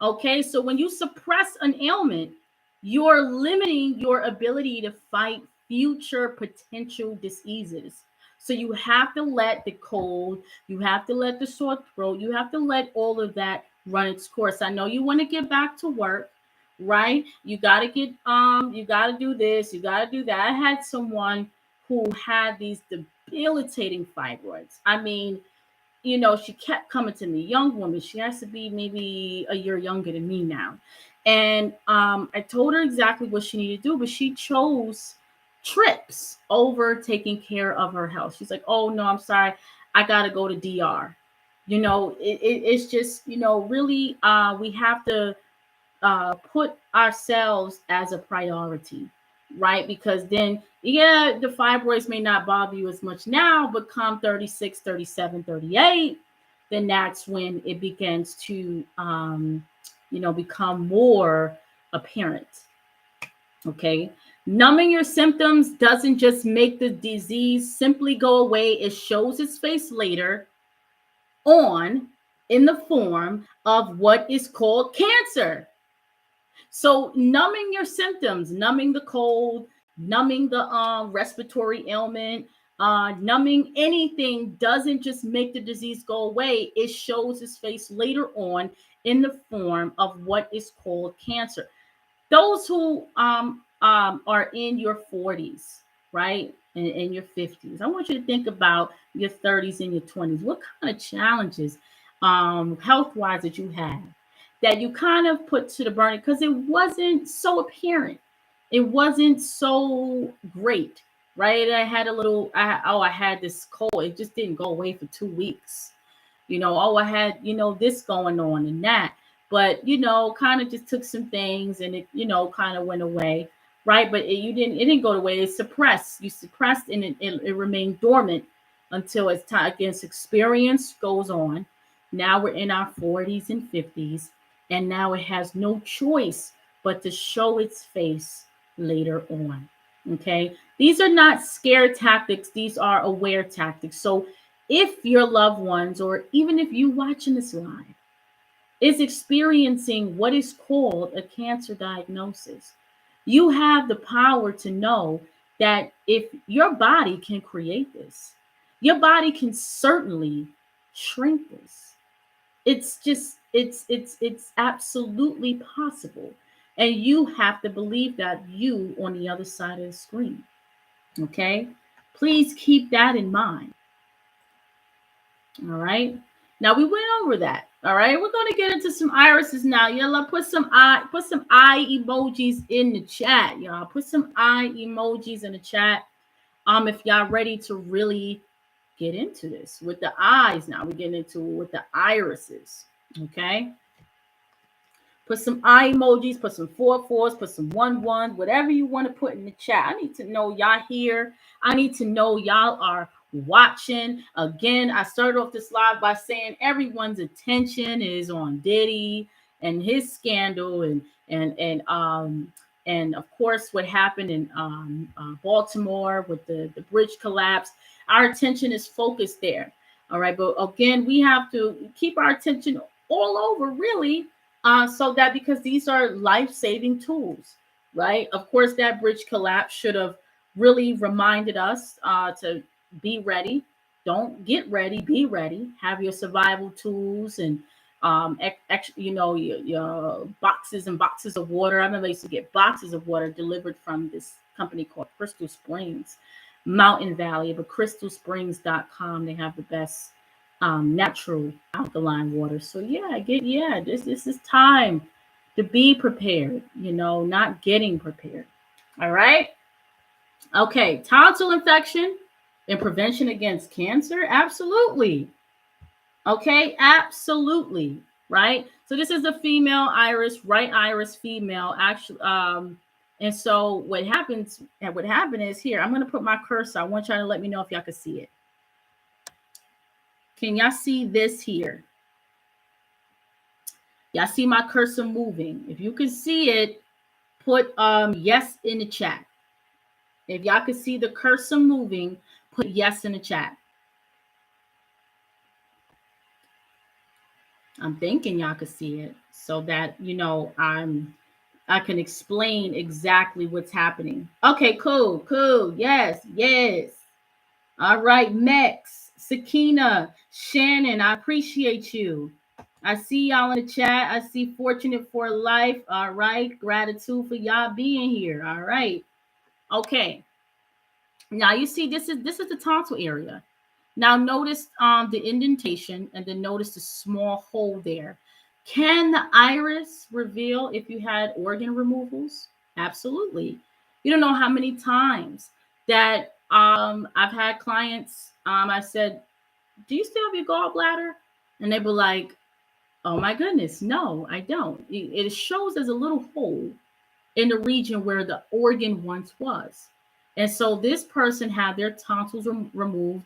A: Okay, so when you suppress an ailment, you're limiting your ability to fight future potential diseases. So you have to let the cold, you have to let the sore throat, you have to let all of that run its course. I know you want to get back to work, right? You gotta do this, you gotta do that. I had someone who had these debilitating fibroids. I mean, she kept coming to me, young woman. She has to be maybe a year younger than me now. And I told her exactly what she needed to do, but she chose trips over taking care of her health. She's like, oh, no, I'm sorry. I got to go to DR. It's just, really, we have to put ourselves as a priority, right? Because then, yeah, the fibroids may not bother you as much now, but come 36, 37, 38, then that's when it begins to, become more apparent. Okay. Numbing your symptoms doesn't just make the disease simply go away, it shows its face later on in the form of what is called cancer. So numbing your symptoms, numbing the cold, numbing the respiratory ailment, numbing anything doesn't just make the disease go away. It shows its face later on in the form of what is called cancer. Those who are in your 40s, right? In your 50s, I want you to think about your 30s and your 20s. What kind of challenges health-wise that you have that you kind of put to the burner because it wasn't so apparent. It wasn't so great, right? I had this cold. It just didn't go away for 2 weeks. I had, this going on and that. But, kind of just took some things and it, kind of went away, right? But it didn't go away. It suppressed. You suppressed and it remained dormant until as time against experience goes on. Now we're in our 40s and 50s. And now it has no choice but to show its face later on. Okay. These are not scare tactics. These are aware tactics. So if your loved ones, or even if you watching this live, is experiencing what is called a cancer diagnosis, you have the power to know that if your body can create this, your body can certainly shrink this. It's absolutely possible. And you have to believe that, you on the other side of the screen. Okay. Please keep that in mind. All right. Now we went over that. All right. We're going to get into some irises now. Y'all put some eye emojis in the chat. Y'all put some eye emojis in the chat. If y'all ready to really get into this with the eyes now. We're getting into it with the irises. Okay. Put some eye emojis, put some 4 4s, put some 1 1, whatever you want to put in the chat. I need to know y'all here. I need to know y'all are watching. Again, I started off this live by saying everyone's attention is on Diddy and his scandal and of course what happened in Baltimore with the bridge collapse. Our attention is focused there. All right. But again, we have to keep our attention all over, really, so that because these are life-saving tools, right? Of course, that bridge collapse should have really reminded us to be ready. Don't get ready, be ready. Have your survival tools and your boxes and boxes of water. I remember I used to get boxes of water delivered from this company called Crystal Springs, Mountain Valley, but crystalsprings.com. They have the best natural alkaline water. So this is time to be prepared, not getting prepared. All right. Okay. Tonsil infection and prevention against cancer. Absolutely. Okay, absolutely, right? So this is the female iris, right iris female, actually. And so what happens, and what happened is here, I'm going to put my cursor. I want y'all to let me know if y'all can see it. Can y'all see this here? Y'all see my cursor moving? If you can see it, put yes in the chat. If y'all can see the cursor moving, put yes in the chat. I'm thinking y'all could see it so that, I can explain exactly what's happening. Okay, cool. Yes. All right, Mex, Sakina, Shannon, I appreciate you. I see y'all in the chat. I see Fortunate for Life. All right, gratitude for y'all being here. All right. Okay. Now you see this is the tonsil area. Now notice the indentation, and then notice the small hole there. Can the iris reveal if you had organ removals? Absolutely. You don't know how many times that I've had clients, I said, do you still have your gallbladder? And they were like, oh my goodness, no, I don't. It shows as a little hole in the region where the organ once was. And so this person had their tonsils removed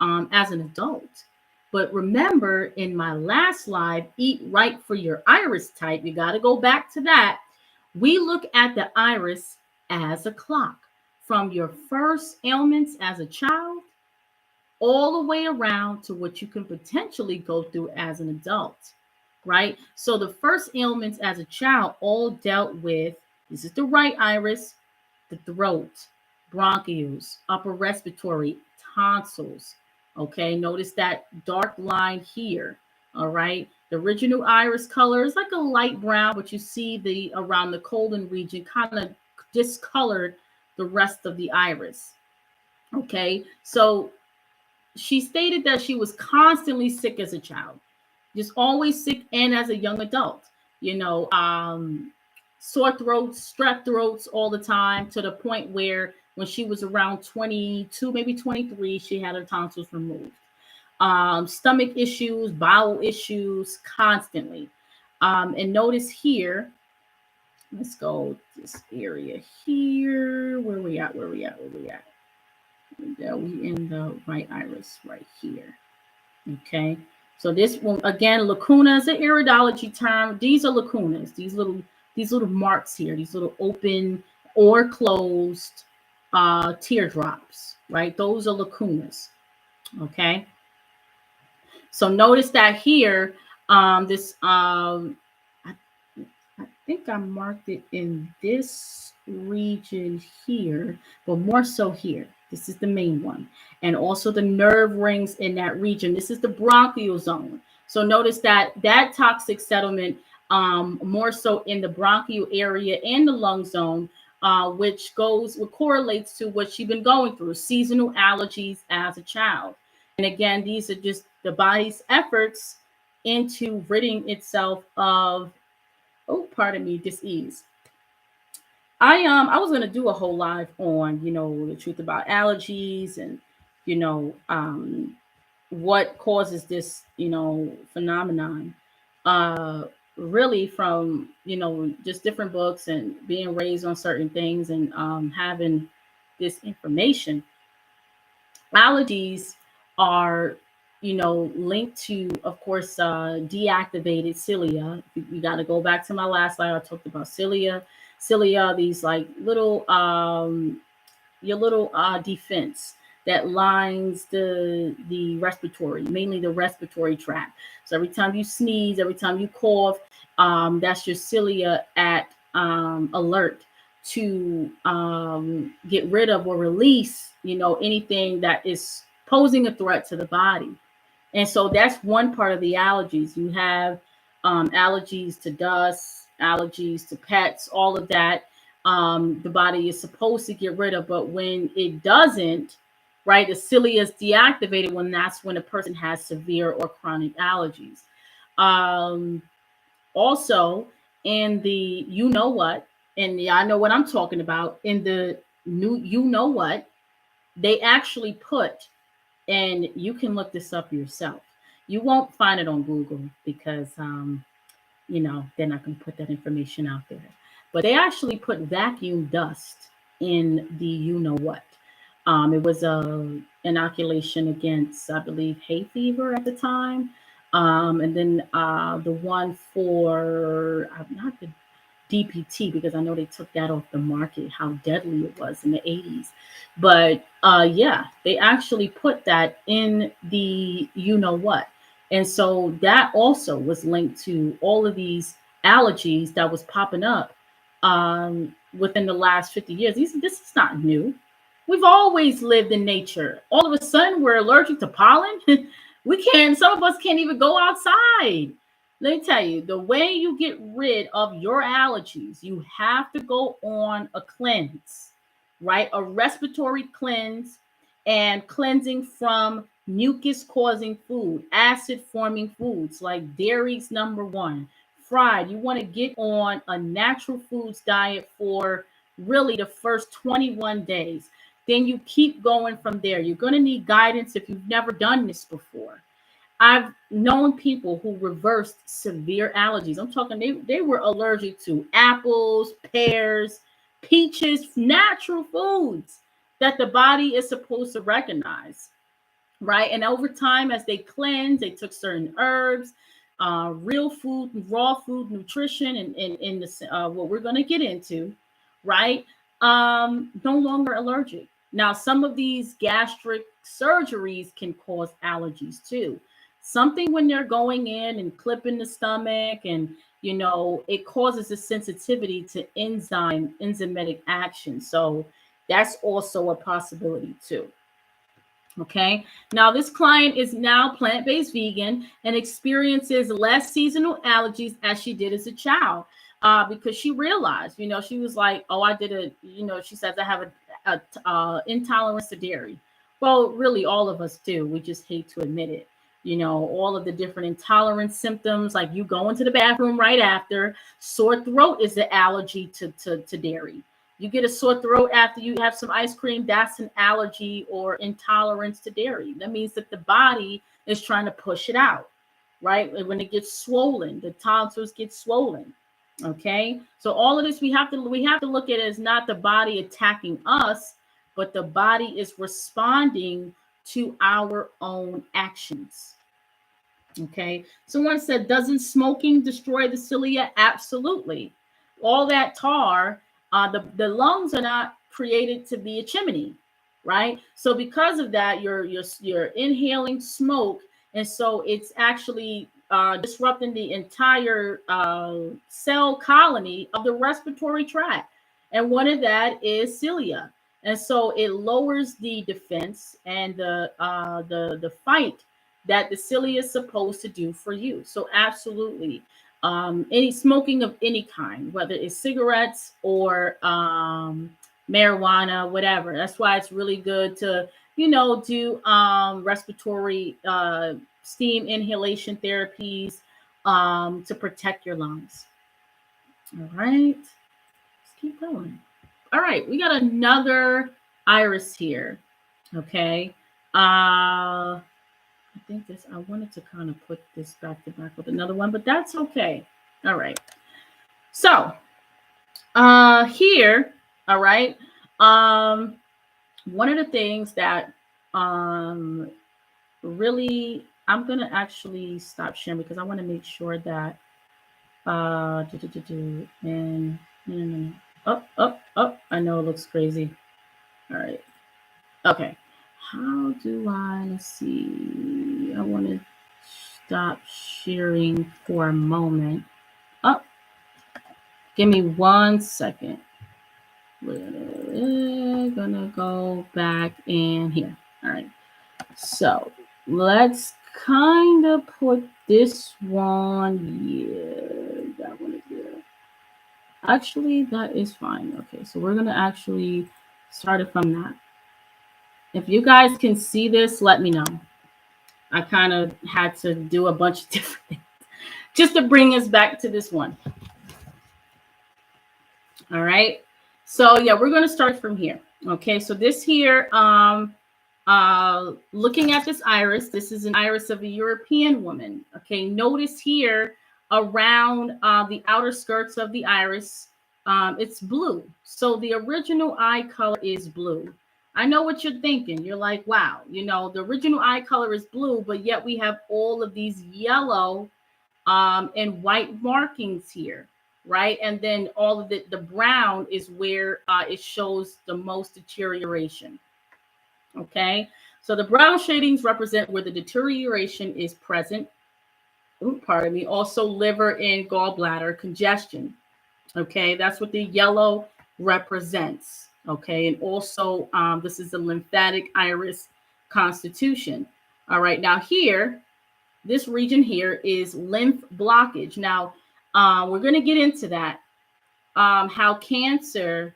A: as an adult. But remember, in my last live, Eat Right for Your Iris Type, you got to go back to that. We look at the iris as a clock from your first ailments as a child all the way around to what you can potentially go through as an adult, right? So the first ailments as a child all dealt with, this is the right iris, the throat, bronchioles, upper respiratory, tonsils. Okay, notice that dark line here. All right, the original iris color is like a light brown, but you see the around the colon region kind of discolored the rest of the iris. Okay, so she stated that she was constantly sick as a child, just always sick, and as a young adult, sore throats, strep throats all the time, to the point where when she was around 22, maybe 23, she had her tonsils removed. Stomach issues, bowel issues, constantly. And notice here, let's go this area here. Where we at? We in the right iris right here. Okay. So this one, again, lacuna is an iridology term. These are lacunas. These little marks here, these little open or closed teardrops, right? Those are lacunas. Okay. So notice that here, I think I marked it in this region here, but more so here. This is the main one. And also the nerve rings in that region. This is the bronchial zone. So notice that toxic settlement more so in the bronchial area and the lung zone, which correlates to what she's been going through, seasonal allergies as a child. And again, these are just the body's efforts into ridding itself of, dis-ease. I was going to do a whole live on, the truth about allergies and, what causes this, phenomenon. Really from, just different books and being raised on certain things and having this information. Allergies are, linked to, of course, deactivated cilia. You got to go back to my last slide. I talked about cilia. Cilia, these like little, your little defense that lines the respiratory, mainly the respiratory tract. So every time you sneeze, every time you cough, that's your cilia at alert to get rid of or release, anything that is posing a threat to the body. And so that's one part of the allergies. You have allergies to dust, allergies to pets, all of that. The body is supposed to get rid of, but when it doesn't, right, the cilia is deactivated when that's when a person has severe or chronic allergies. Um, Also, in the you know what, and yeah, I know what I'm talking about, in the new you know what, they actually put, and you can look this up yourself. You won't find it on Google because they're not going to put that information out there. But they actually put vacuum dust in the you know what. It was a inoculation against, I believe, hay fever at the time. And then the one for not the DPT, because I know they took that off the market, how deadly it was in the 80s. But yeah, they actually put that in the you know what. And so that also was linked to all of these allergies that was popping up within the last 50 years. This is not new. We've always lived in nature. All of a sudden, we're allergic to pollen. Some of us can't even go outside. Let me tell you, the way you get rid of your allergies, you have to go on a cleanse, right? A respiratory cleanse and cleansing from mucus causing food, acid forming foods like dairy's number one, fried. You want to get on a natural foods diet for really the first 21 days. Then you keep going from there. You're going to need guidance if you've never done this before. I've known people who reversed severe allergies. I'm talking they were allergic to apples, pears, peaches, natural foods that the body is supposed to recognize, right? And over time, as they cleansed, they took certain herbs, real food, raw food, nutrition, and in the what we're going to get into, right? No longer allergic. Now, some of these gastric surgeries can cause allergies too. Something when they're going in and clipping the stomach, and it causes a sensitivity to enzymatic action. So that's also a possibility too. Okay. Now, this client is now plant-based vegan and experiences less seasonal allergies as she did as a child, because she realized, she was like, oh, I did she says, I have a intolerance to dairy. Well, really, all of us do. We just hate to admit it. All of the different intolerance symptoms, like you go into the bathroom right after. Sore throat is the allergy to dairy. You get a sore throat after you have some ice cream, that's an allergy or intolerance to dairy. That means that the body is trying to push it out, right? When it gets swollen, the tonsils get swollen. Okay. So all of this we have to look at it as not the body attacking us, but the body is responding to our own actions. Okay. Someone said, doesn't smoking destroy the cilia? Absolutely. All that tar, the lungs are not created to be a chimney, right? So because of that, you're inhaling smoke, and so it's actually disrupting the entire cell colony of the respiratory tract, and one of that is cilia, and so it lowers the defense and the fight that the cilia is supposed to do for you. So absolutely, any smoking of any kind, whether it's cigarettes or marijuana, whatever. That's why it's really good to, do respiratory steam inhalation therapies to protect your lungs. All right, let's keep going. All right, we got another iris here. Okay. I think I wanted to kind of put this back to back with another one, but that's okay. All right. So here, all right. One of the things that really, I'm going to actually stop sharing because I want to make sure that and I know it looks crazy. All right. Okay. How do let's see. I want to stop sharing for a moment. Oh, give me 1 second. We're gonna go back in here. All right. So let's kind of put this one, yeah, that one is there. Actually, that is fine. Okay, so we're gonna actually start it from that. If you guys can see this, let me know. I kind of had to do a bunch of different things just to bring us back to this one. All right. So yeah, we're going to start from here. Okay. So this here, looking at this iris, this is an iris of a European woman. Okay. Notice here around the outer skirts of the iris, it's blue. So the original eye color is blue. I know what you're thinking. You're like, wow, the original eye color is blue, but yet we have all of these yellow and white markings here, right? And then all of the brown is where it shows the most deterioration. Okay, so the brown shadings represent where the deterioration is present. Ooh, pardon me. Also, liver and gallbladder congestion. Okay, that's what the yellow represents. Okay, and also this is the lymphatic iris constitution. All right, now here, this region here is lymph blockage. Now, we're going to get into that, how cancer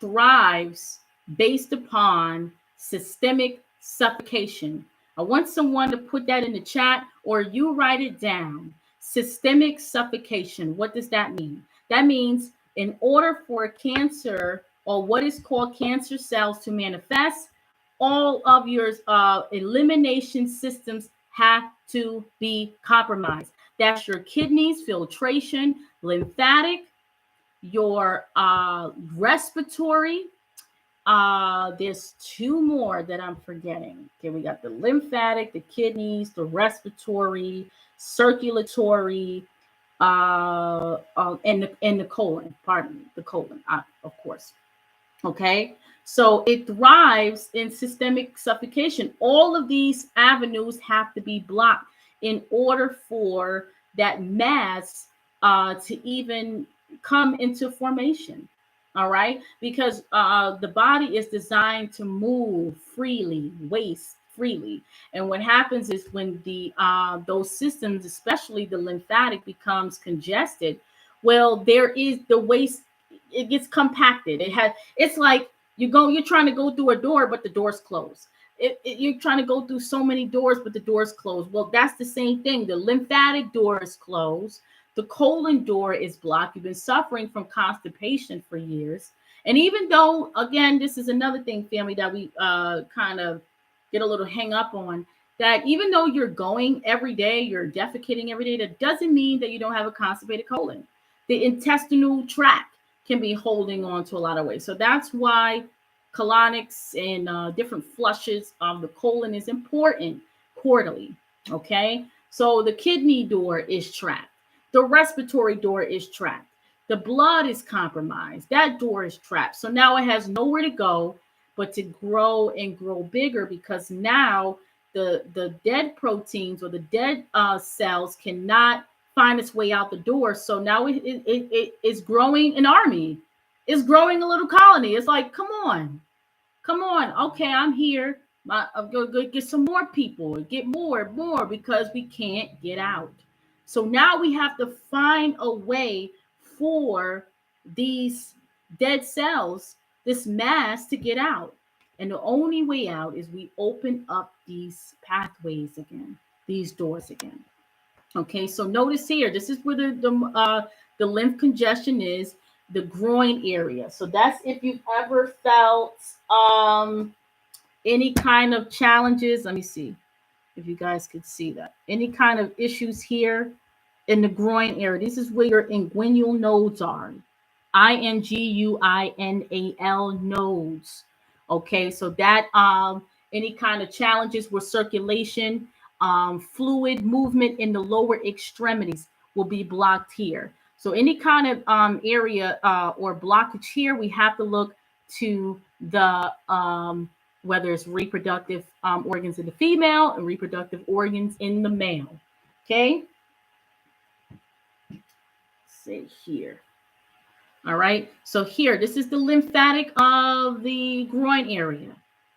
A: thrives based upon systemic suffocation. I want someone to put that in the chat or you write it down. Systemic suffocation. What does that mean? That means in order for cancer or what is called cancer cells to manifest, all of your elimination systems have to be compromised. That's your kidneys, filtration, lymphatic, your respiratory. There's two more that I'm forgetting. Okay, we got the lymphatic, the kidneys, the respiratory, circulatory, and the colon. Pardon me, the colon, of course. Okay, so it thrives in systemic suffocation. All of these avenues have to be blocked in order for that mass to even come into formation. All right, because the body is designed to move freely, waste freely, and what happens is when the those systems, especially the lymphatic, becomes congested, well, there is the waste. It gets compacted. It's like you're trying to go through a door, but the door's closed. You're trying to go through so many doors, but the door's closed. Well, that's the same thing. The lymphatic door is closed. The colon door is blocked. You've been suffering from constipation for years. And even though, again, this is another thing, family, that we kind of get a little hang up on, that even though you're going every day, you're defecating every day, that doesn't mean that you don't have a constipated colon. The intestinal tract can be holding on to a lot of weight. So that's why colonics and different flushes of the colon is important quarterly. Okay. So the kidney door is trapped. The respiratory door is trapped. The blood is compromised. That door is trapped. So now it has nowhere to go but to grow and grow bigger, because now the dead proteins or the dead cells cannot find its way out the door. So now it is growing an army. It's growing a little colony. It's like, come on. Okay, I'm here. I'm going to get some more people, get more, because we can't get out. So now we have to find a way for these dead cells, this mass, to get out. And the only way out is we open up these pathways again, these doors again. Okay, so notice here, this is where the lymph congestion is, the groin area. So that's if you've ever felt any kind of challenges. Let me see if you guys could see that. Any kind of issues here in the groin area. This is where your inguinal nodes are. INGUINAL nodes. Okay, so that any kind of challenges with circulation, fluid movement in the lower extremities will be blocked here. So any kind of area or blockage here, we have to look to the whether it's reproductive organs in the female and reproductive organs in the male. Okay. Say here. All right. So here, this is the lymphatic of the groin area.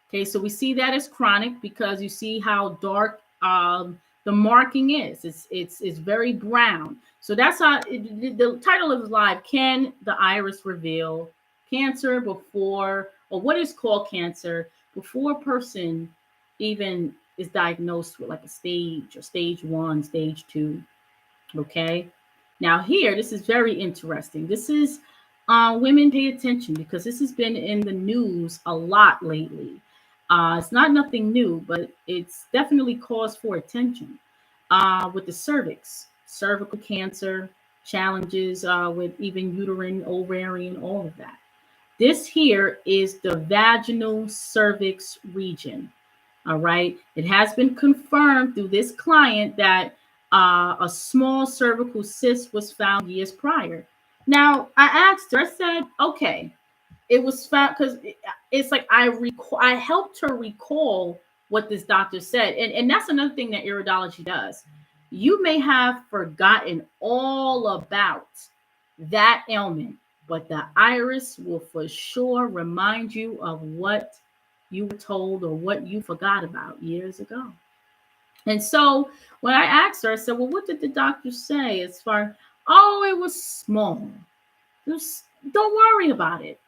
A: Okay. So we see that as chronic because you see how dark the marking is. It's very brown. So that's how the title of the live: Can the iris reveal cancer before, or what is called cancer before a person even is diagnosed with like a stage or stage 1, stage 2? Okay. Now here, this is very interesting. This is women pay attention because this has been in the news a lot lately. It's not nothing new, but it's definitely cause for attention with the cervix, cervical cancer, challenges with even uterine, ovarian, all of that. This here is the vaginal cervix region. All right. It has been confirmed through this client that a small cervical cyst was found years prior. Now, I asked her, I said, okay, it was found because it's like I helped her recall what this doctor said. And that's another thing that iridology does. You may have forgotten all about that ailment, but the iris will for sure remind you of what you were told or what you forgot about years ago. And so when I asked her, I said, well, what did the doctor say as far, oh, it was small. Just don't worry about it.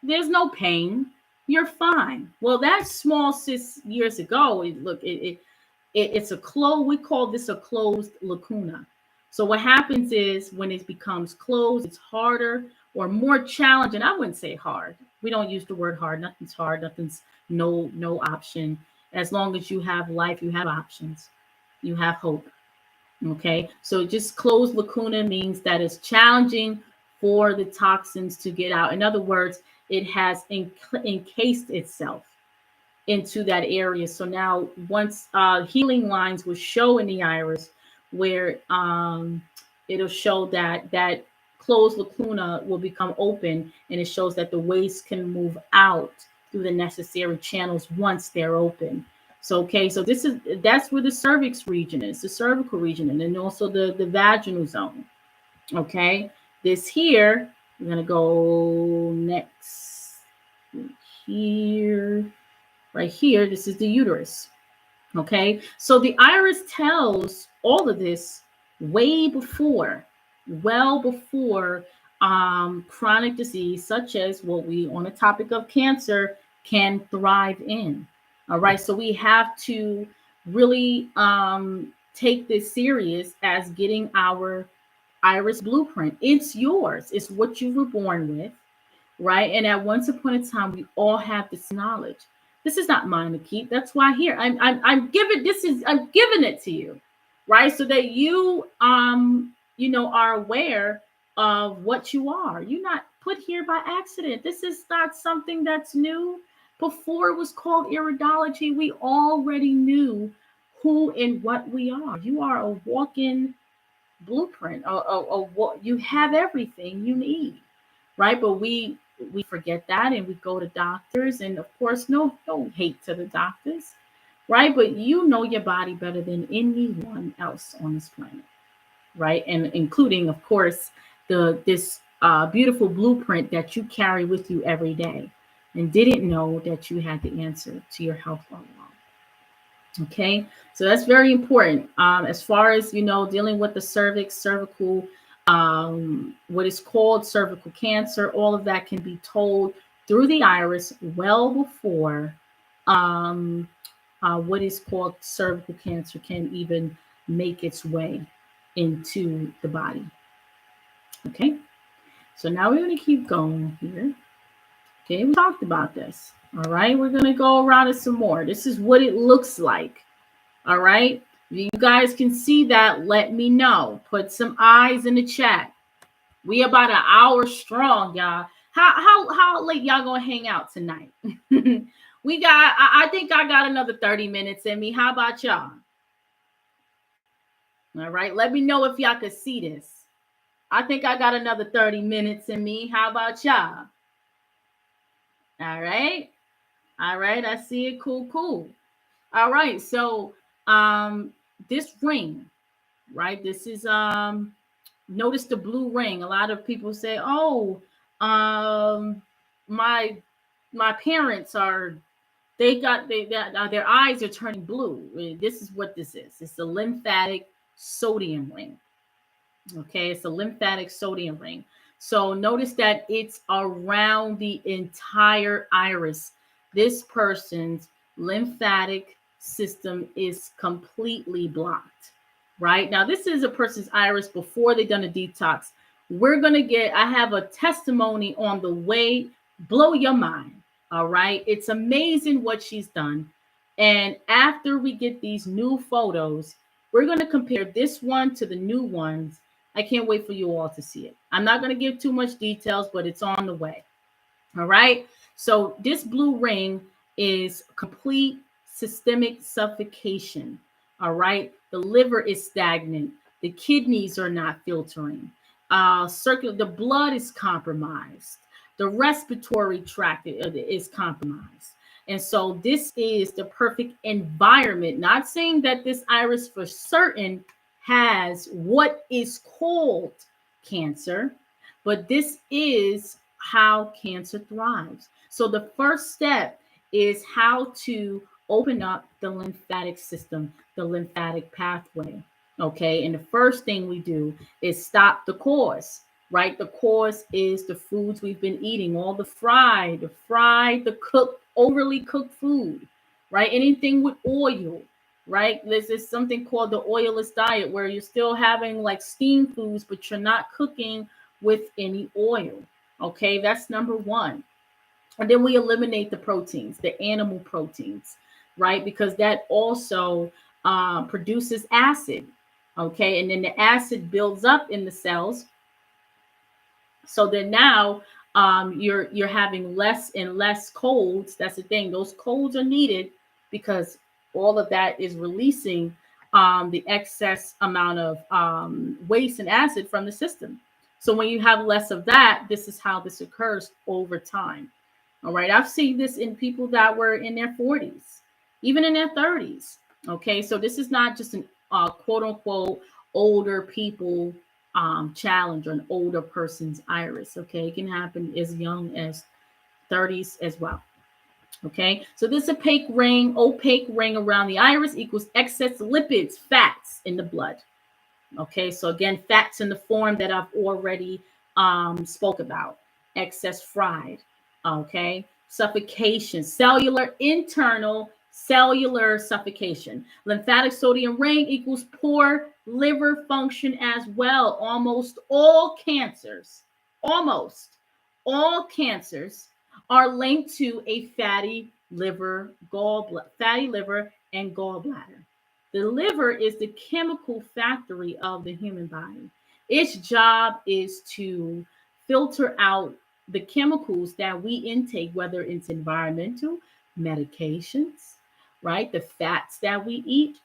A: There's no pain. You're fine. Well, that small cyst years ago, it's a closed, we call this a closed lacuna. So what happens is when it becomes closed, it's harder or more challenging. I wouldn't say hard. We don't use the word hard. Nothing's hard. Nothing's no option. As long as you have life, you have options. You have hope. Okay. So just closed lacuna means that it's challenging for the toxins to get out. In other words, it has encased itself into that area. So now once healing lines will show in the iris where it'll show that closed lacuna will become open, and it shows that the waste can move out through the necessary channels once they're open. So okay, so that's where the cervix region is, the cervical region, and then also the vaginal zone. Okay, this here, we're gonna go next here. Right here, this is the uterus. Okay, so the iris tells all of this way before, well before chronic disease, such as what we on the topic of cancer can thrive in. All right, so we have to really take this serious as getting our iris blueprint. It's yours. It's what you were born with, right? And at once upon a time, we all have this knowledge. This is not mine to keep. That's why here I'm giving I'm giving it to you, right? So that you are aware of what you are. You're not put here by accident. This is not something that's new. Before it was called iridology, we already knew who and what we are. You are a walk-in blueprint. You have everything you need, right? But we forget that, and we go to doctors, and of course, no hate to the doctors, right? But you know your body better than anyone else on this planet, right? And including, of course, this beautiful blueprint that you carry with you every day, and didn't know that you had the answer to your health all along. Okay, so that's very important. As far as dealing with the cervix, cervical, what is called cervical cancer, all of that can be told through the iris well before what is called cervical cancer can even make its way into the body. Okay, so now we're going to keep going here. Okay, we talked about this. All right, we're going to go around it some more. This is what it looks like. All right, you guys can see that. Let me know. Put some eyes in the chat. We about an hour strong, y'all. How late y'all gonna hang out tonight? I think I got another 30 minutes in me. How about y'all? All right, let me know if y'all could see this. I think I got another 30 minutes in me. How about y'all? All right. I see it. Cool. All right, so this ring, right? This is notice the blue ring. A lot of people say, oh, my parents are their eyes are turning blue. This is what this is. It's a lymphatic sodium ring. Okay, it's a lymphatic sodium ring. So notice that it's around the entire iris. This person's lymphatic system is completely blocked. Right now, this is a person's iris before they've done a detox. I have a testimony on the way, blow your mind. All right, it's amazing what she's done. And after we get these new photos, we're going to compare this one to the new ones. I can't wait for you all to see it. I'm not going to give too much details, but it's on the way. All right. So this blue ring is complete systemic suffocation. All right. The liver is stagnant. The kidneys are not filtering. The blood is compromised. The respiratory tract is compromised. And so this is the perfect environment. Not saying that this iris for certain has what is called cancer, but this is how cancer thrives. So the first step is how to open up the lymphatic system, the lymphatic pathway. Okay. And the first thing we do is stop the cause, right? The cause is the foods we've been eating, all the the cooked, overly cooked food, right? Anything with oil, right? This is something called the oilless diet, where you're still having like steamed foods, but you're not cooking with any oil. Okay, that's number one. And then we eliminate the proteins, the animal proteins, right? Because that also produces acid. Okay, and then the acid builds up in the cells. So then now you're having less and less colds. That's the thing. Those colds are needed because all of that is releasing the excess amount of waste and acid from the system. So when you have less of that, this is how this occurs over time. All right. I've seen this in people that were in their 40s, even in their 30s. Okay. So this is not just an quote unquote older people challenge or an older person's iris. Okay. It can happen as young as 30s as well. Okay. So this opaque ring around the iris equals excess lipids, fats in the blood. Okay. So again, fats in the form that I've already spoke about. Excess fried. Okay. Suffocation, internal cellular suffocation. Lymphatic sodium ring equals poor liver function as well. Almost all cancers are linked to a fatty liver and gallbladder. The liver is the chemical factory of the human body. Its job is to filter out the chemicals that we intake, whether it's environmental, medications, right? The fats that we eat.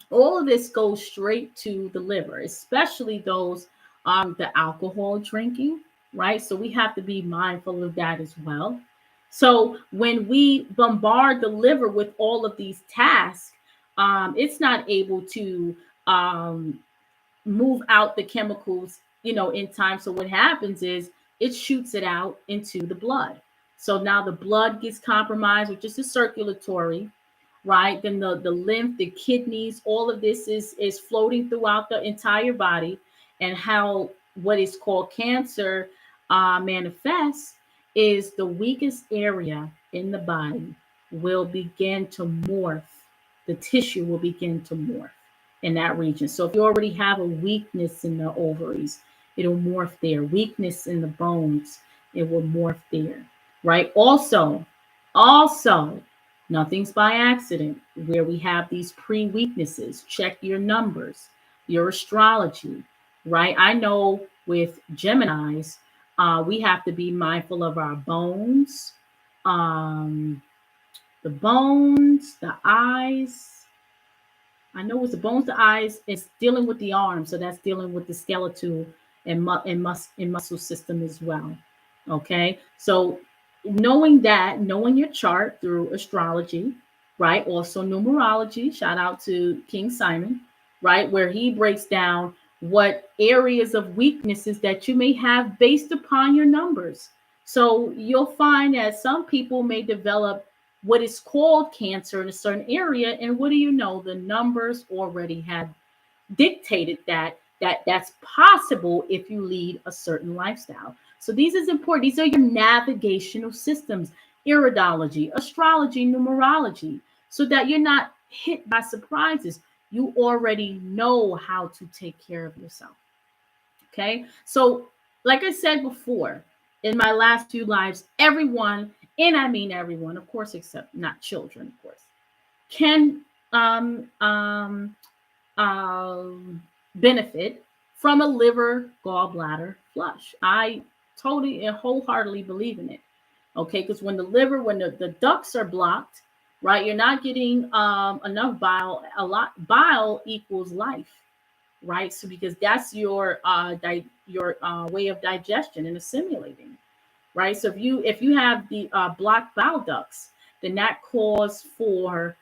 A: All of this goes straight to the liver, especially those the alcohol drinking, right? So we have to be mindful of that as well. So when we bombard the liver with all of these tasks, it's not able to move out the chemicals, in time. So what happens is it shoots it out into the blood. So now the blood gets compromised, which is the circulatory, right? Then the lymph, the kidneys, all of this is floating throughout the entire body. And how what is called cancer manifests is the weakest area in the body will begin to morph. The tissue will begin to morph in that region. So if you already have a weakness in the ovaries, it'll morph there. Weakness in the bones, it will morph there, right? Also, nothing's by accident. Where we have these pre-weaknesses, check your numbers, your astrology, right? I know with Geminis, we have to be mindful of our bones, the eyes. I know it's the bones, the eyes. It's dealing with the arms, so that's dealing with the skeletal and muscle system as well. Okay, so knowing your chart through astrology, right? Also numerology. Shout out to King Simon, right? Where he breaks down what areas of weaknesses that you may have based upon your numbers. So you'll find that some people may develop what is called cancer in a certain area. And what do you know? The numbers already have dictated that's possible if you lead a certain lifestyle. So these is important. These are your navigational systems: iridology, astrology, numerology, so that you're not hit by surprises. You already know how to take care of yourself. Okay. So, like I said before, in my last few lives, everyone, and I mean everyone, of course, except not children, of course, can um, um, benefit from a liver gallbladder flush. I totally and wholeheartedly believe in it. Okay, because when the ducts are blocked, right, you're not getting enough bile. A lot bile equals life, right? So because that's your way of digestion and assimilating, right? So if you have the blocked bile ducts, then that calls for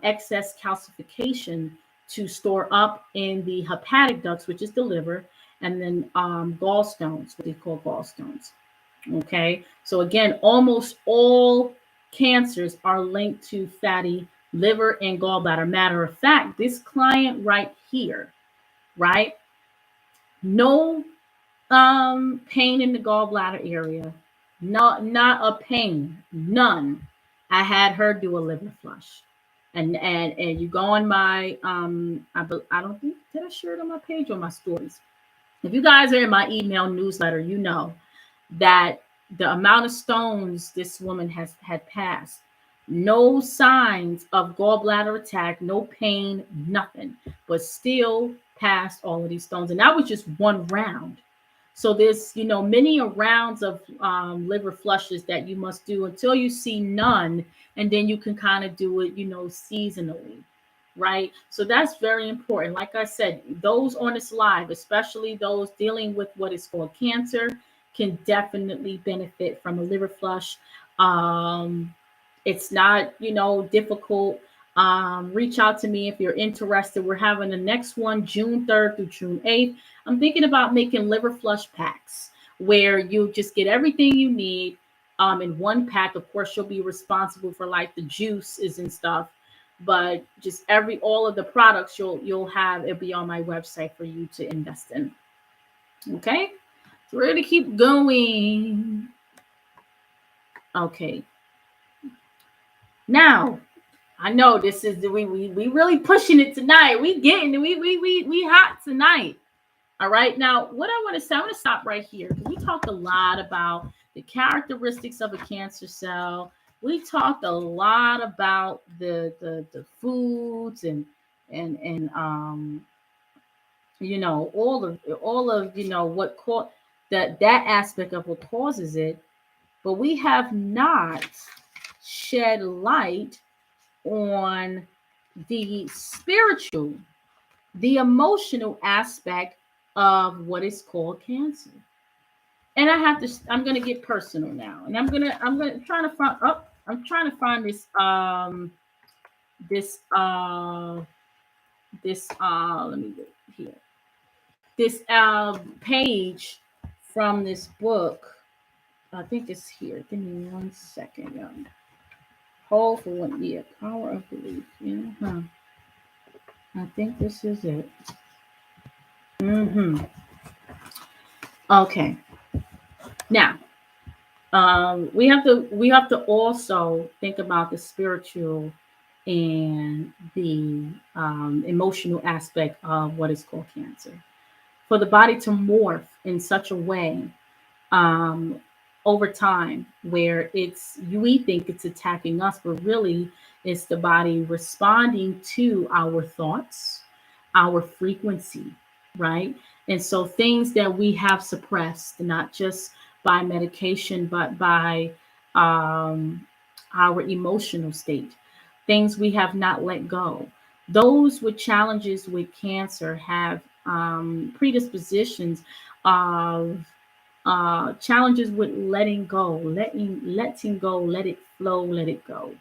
A: excess calcification to store up in the hepatic ducts, which is the liver, and then gallstones, what they call gallstones. Okay, so again, almost all cancers are linked to fatty liver and gallbladder. Matter of fact, this client right here, right? No pain in the gallbladder area. Not a pain. None. I had her do a liver flush. And you go on my I don't think, did I share it on my page or my stories? If you guys are in my email newsletter, you know that the amount of stones this woman has had passed, no signs of gallbladder attack, no pain, nothing, but still passed all of these stones. And that was just one round. So there's, many rounds of liver flushes that you must do until you see none, and then you can kind of do it, seasonally, right? So that's very important. Like I said, those on this live, especially those dealing with what is called cancer, can definitely benefit from a liver flush. It's not, difficult. Reach out to me if you're interested. We're having the next one June 3rd through June 8th. I'm thinking about making liver flush packs where you just get everything you need in one pack. Of course, you'll be responsible for like the juices and stuff, but just all of the products you'll have, it'll be on my website for you to invest in. Okay, so we're gonna keep going. Okay, now I know this is we really pushing it tonight. We hot tonight. All right. Now, what I want to say, I'm going to stop right here because we talked a lot about the characteristics of a cancer cell. We talked a lot about the foods and all of what caught that aspect of what causes it, but we have not shed light on the spiritual, the emotional aspect of what is called cancer. And I'm going to get personal now. And I'm trying to find, I'm trying to find this, let me get here, this, page from this book. I think it's here. Give me 1 second. Hold for 1 year. Power of Belief. Yeah. I think this is it. Okay. Now, we have to also think about the spiritual and the emotional aspect of what is called cancer. For the body to morph in such a way over time, where we think it's attacking us, but really it's the body responding to our thoughts, our frequency, right? And so things that we have suppressed, not just by medication, but by our emotional state, things we have not let go. Those with challenges with cancer have predispositions of challenges with letting go, letting go, let it flow, let it go,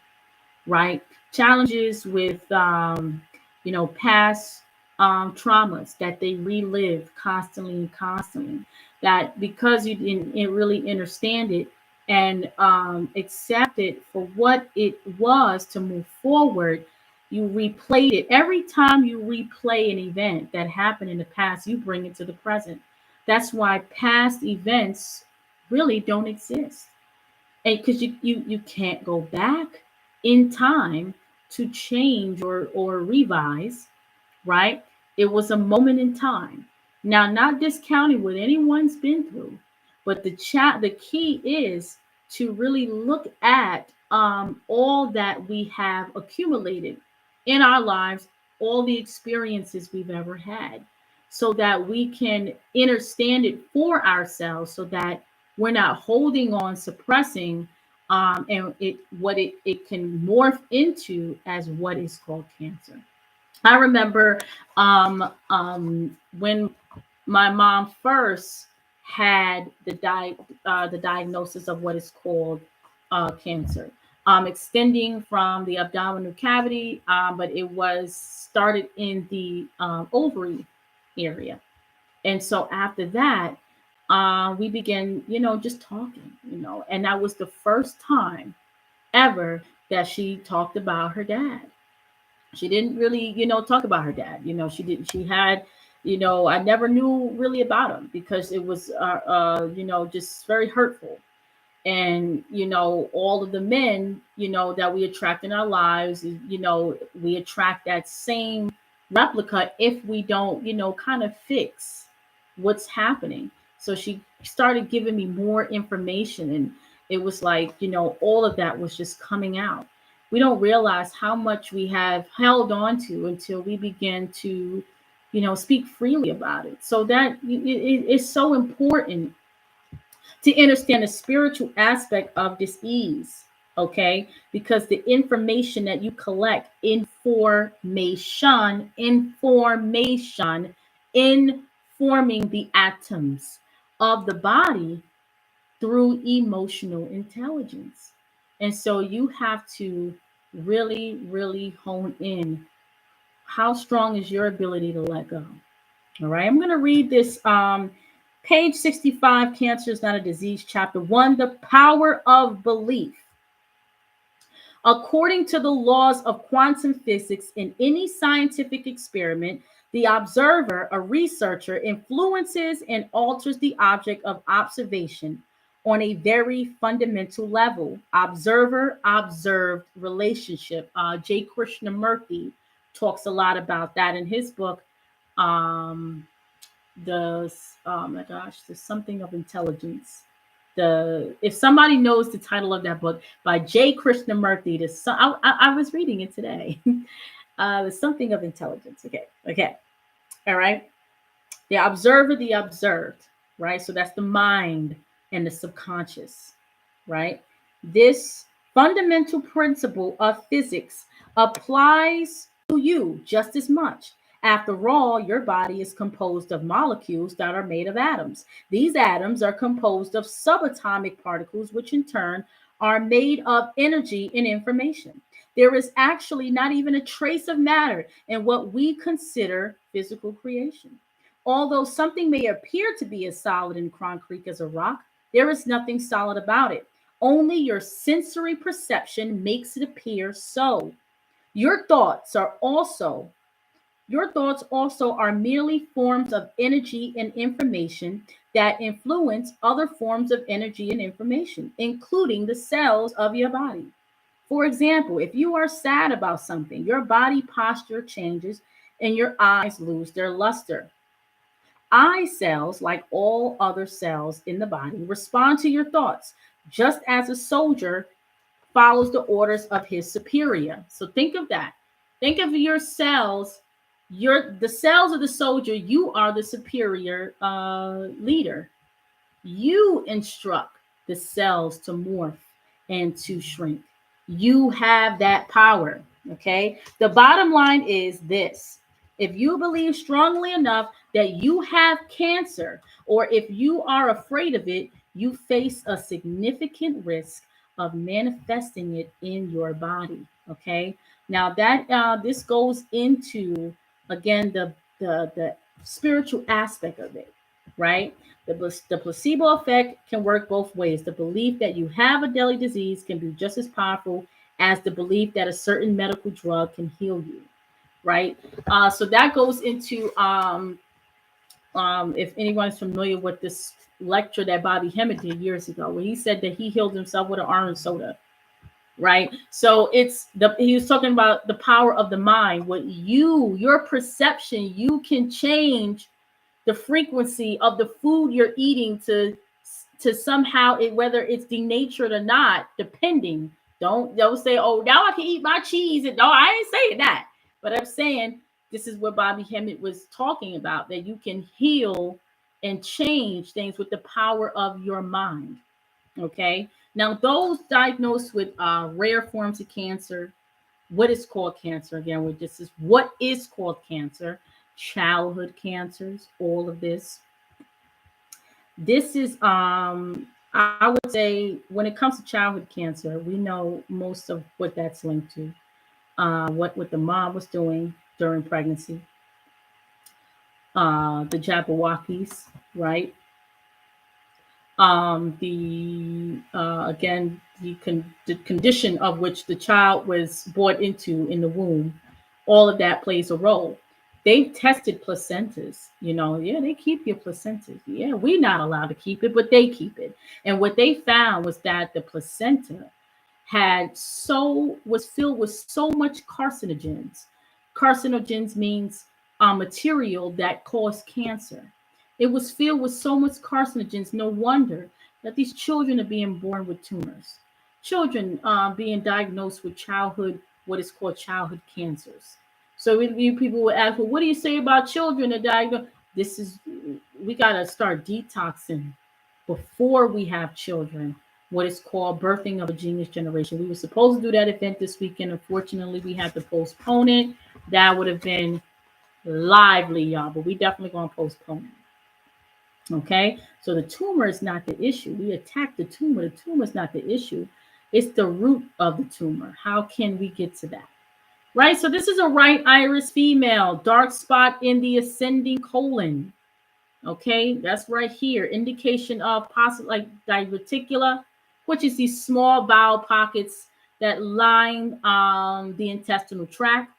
A: right? Challenges with past traumas that they relive constantly and constantly. That because you didn't really understand it, and accept it for what it was to move forward. You replayed it. Every time you replay an event that happened in the past, you bring it to the present. That's why past events really don't exist. And because you can't go back in time to change or revise, right? It was a moment in time. Now, not discounting what anyone's been through, but the key is to really look at all that we have accumulated in our lives, all the experiences we've ever had, so that we can understand it for ourselves, so that we're not holding on, suppressing, and it can morph into as what is called cancer. I remember when my mom first had the diagnosis of what is called cancer, extending from the abdominal cavity, but it was started in the ovary area. And so after that, we began, just talking, and that was the first time ever that she talked about her dad. She didn't really, talk about her dad. She didn't. She had, I never knew really about him because it was, just very hurtful. And all of the men, that we attract in our lives, we attract that same replica if we don't, kind of fix what's happening. So she started giving me more information, and it was like, all of that was just coming out. We don't realize how much we have held on to until we begin to, speak freely about it. So that it's so important to understand the spiritual aspect of disease, okay? Because the information that you collect, information, informing the atoms of the body through emotional intelligence. And so you have to really, really hone in. How strong is your ability to let go? All right, I'm going to read this. Page 65, Cancer is Not a Disease, Chapter 1, The Power of Belief. According to the laws of quantum physics, in any scientific experiment, the observer, a researcher, influences and alters the object of observation on a very fundamental level. Observer observed relationship. J. Krishnamurti talks a lot about that in his book. The Oh my gosh, there's something of intelligence. The If somebody knows the title of that book by J. Krishnamurti, I was reading it today. There's something of intelligence. Okay, all right. The observer, the observed, right? So that's the mind and the subconscious, right? This fundamental principle of physics applies to you just as much. After all, your body is composed of molecules that are made of atoms. These atoms are composed of subatomic particles, which in turn are made of energy and information. There is actually not even a trace of matter in what we consider physical creation. Although something may appear to be as solid and concrete as a rock, there is nothing solid about it. Only your sensory perception makes it appear so. Your thoughts are also your thoughts also are merely forms of energy and information that influence other forms of energy and information, including the cells of your body. For example, if you are sad about something, your body posture changes and your eyes lose their luster. Eye cells, like all other cells in the body, respond to your thoughts, just as a soldier follows the orders of his superior. So think of that. Think of your cells. The cells of the soldier. You are the superior leader. You instruct the cells to morph and to shrink. You have that power. Okay. The bottom line is this: if you believe strongly enough that you have cancer, or if you are afraid of it, you face a significant risk of manifesting it in your body. Okay. Now that this goes into again the spiritual aspect of it. right? The placebo effect can work both ways. The belief that you have a deadly disease can be just as powerful as the belief that a certain medical drug can heal you, right? So that goes into if anyone's familiar with this lecture that Bobby Hemmett did years ago, where he said that he healed himself with an orange soda, right? So he was talking about the power of the mind. What your perception, you can change the frequency of the food you're eating to somehow whether it's denatured or not, depending. Don't say, oh, now I can eat my cheese. And no, I ain't saying that. But I'm saying this is what Bobby Hemmett was talking about, that you can heal and change things with the power of your mind. Okay. Now, those diagnosed with rare forms of cancer, what is called cancer, again, this is what is called cancer, childhood cancers, all of this. This is, I would say, when it comes to childhood cancer, we know most of what that's linked to. What the mom was doing during pregnancy, the Jabberwockies, right? The again the condition of which the child was brought into in the womb, all of that plays a role. They tested placentas, yeah, they keep your placentas. Yeah, we're not allowed to keep it, but they keep it. And what they found was that the placenta was filled with so much carcinogens. Carcinogens means material that cause cancer. It was filled with so much carcinogens. No wonder that these children are being born with tumors. Children being diagnosed with what is called childhood cancers. So people will ask, well, what do you say about children that diagnosed? We got to start detoxing before we have children, what is called birthing of a genius generation. We were supposed to do that event this weekend. Unfortunately, we had to postpone it. That would have been lively, y'all, but we definitely going to postpone it. Okay, so the tumor is not the issue. We attack the tumor. The tumor is not the issue. It's the root of the tumor. How can we get to that? Right, so this is a right iris female, dark spot in the ascending colon. Okay, that's right here. Indication of possible like diverticula, which is these small bowel pockets that line the intestinal tract,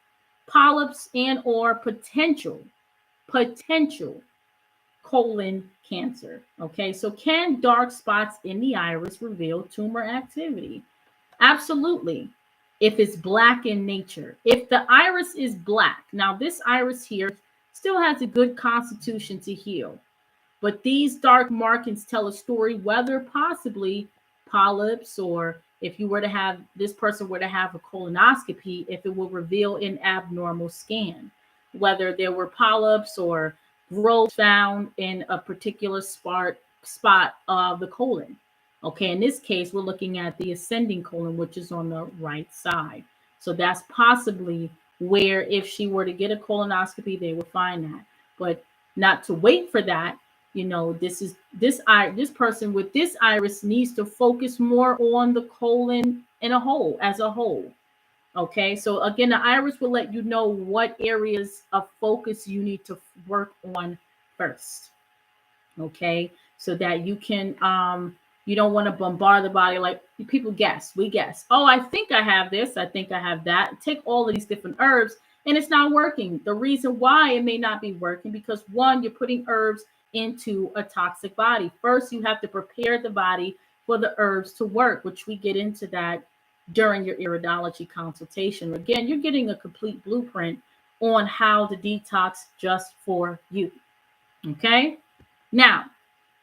A: polyps and or potential colon cancer. Okay, so can dark spots in the iris reveal tumor activity? Absolutely. If it's black in nature, if the iris is black, now this iris here still has a good constitution to heal, but these dark markings tell a story, whether possibly polyps, or if this person were to have a colonoscopy, if it will reveal an abnormal scan, whether there were polyps or growth found in a particular spot of the colon. Okay, in this case, we're looking at the ascending colon, which is on the right side. So that's possibly where, if she were to get a colonoscopy, they would find that. But not to wait for that, this person with this iris needs to focus more on the colon as a whole. Okay, so again, the iris will let you know what areas of focus you need to work on first. Okay, so that you can you don't want to bombard the body like people we guess, oh, I think I have this, I think I have that, take all of these different herbs and it's not working. The reason why it may not be working, because one, you're putting herbs into a toxic body. First, you have to prepare the body for the herbs to work, which we get into that during your iridology consultation. Again, you're getting a complete blueprint on how to detox just for you. Okay, now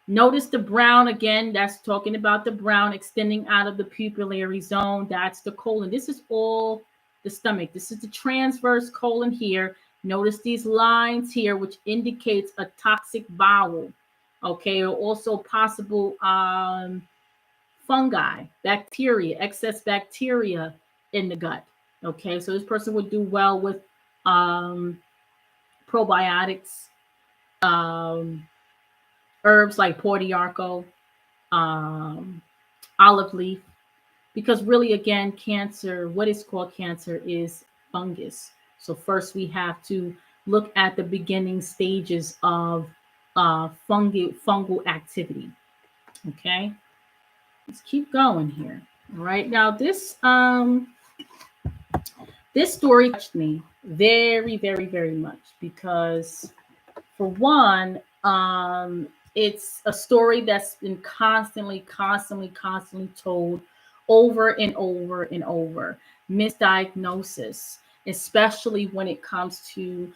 A: notice the brown again. That's talking about the brown extending out of the pupillary zone. That's the colon. This is all the stomach. This is the transverse colon here. Notice these lines here, which indicates a toxic bowel. Okay, or also possible fungi, bacteria, excess bacteria in the gut. Okay, so this person would do well with probiotics, herbs like portiarco, olive leaf, because really, again, cancer, what is called cancer is fungus. So first we have to look at the beginning stages of fungal activity. Okay, let's keep going here. All right, now this story touched me very, very, very much because, for one, it's a story that's been constantly told over and over and over. Misdiagnosis, especially when it comes to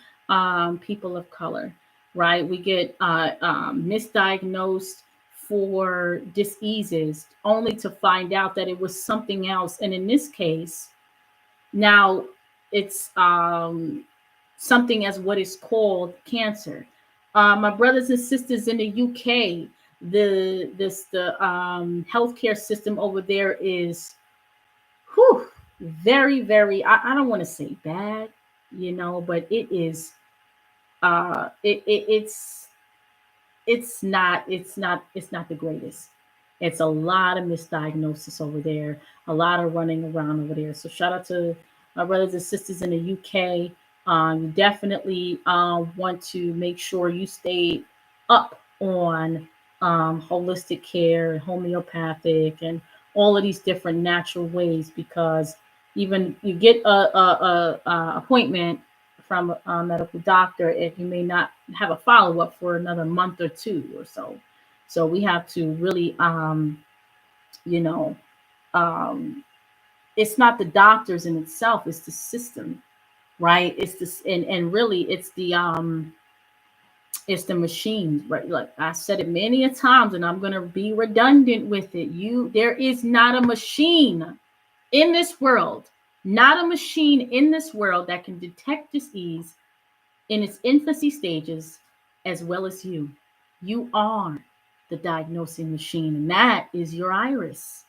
A: people of color, right? We get misdiagnosed for diseases only to find out that it was something else. And in this case, now it's something as what is called cancer. My brothers and sisters in the UK, the healthcare system over there is, whew, very, very. I don't want to say bad, but it is. It's not the greatest. It's a lot of misdiagnosis over there, a lot of running around over there. So shout out to my brothers and sisters in the UK. You definitely want to make sure you stay up on holistic care and homeopathic and all of these different natural ways, because even you get a appointment from a medical doctor, if you may not have a follow-up for another month or two or so. So we have to really, you know, um, it's not the doctors in itself, it's the system, right? It's this, and really it's the machines, right? Like I said it many a times, and I'm gonna be redundant with it. There is not a machine in this world, not a machine in this world that can detect disease in its infancy stages as well as you. You are the diagnosing machine, and that is your iris.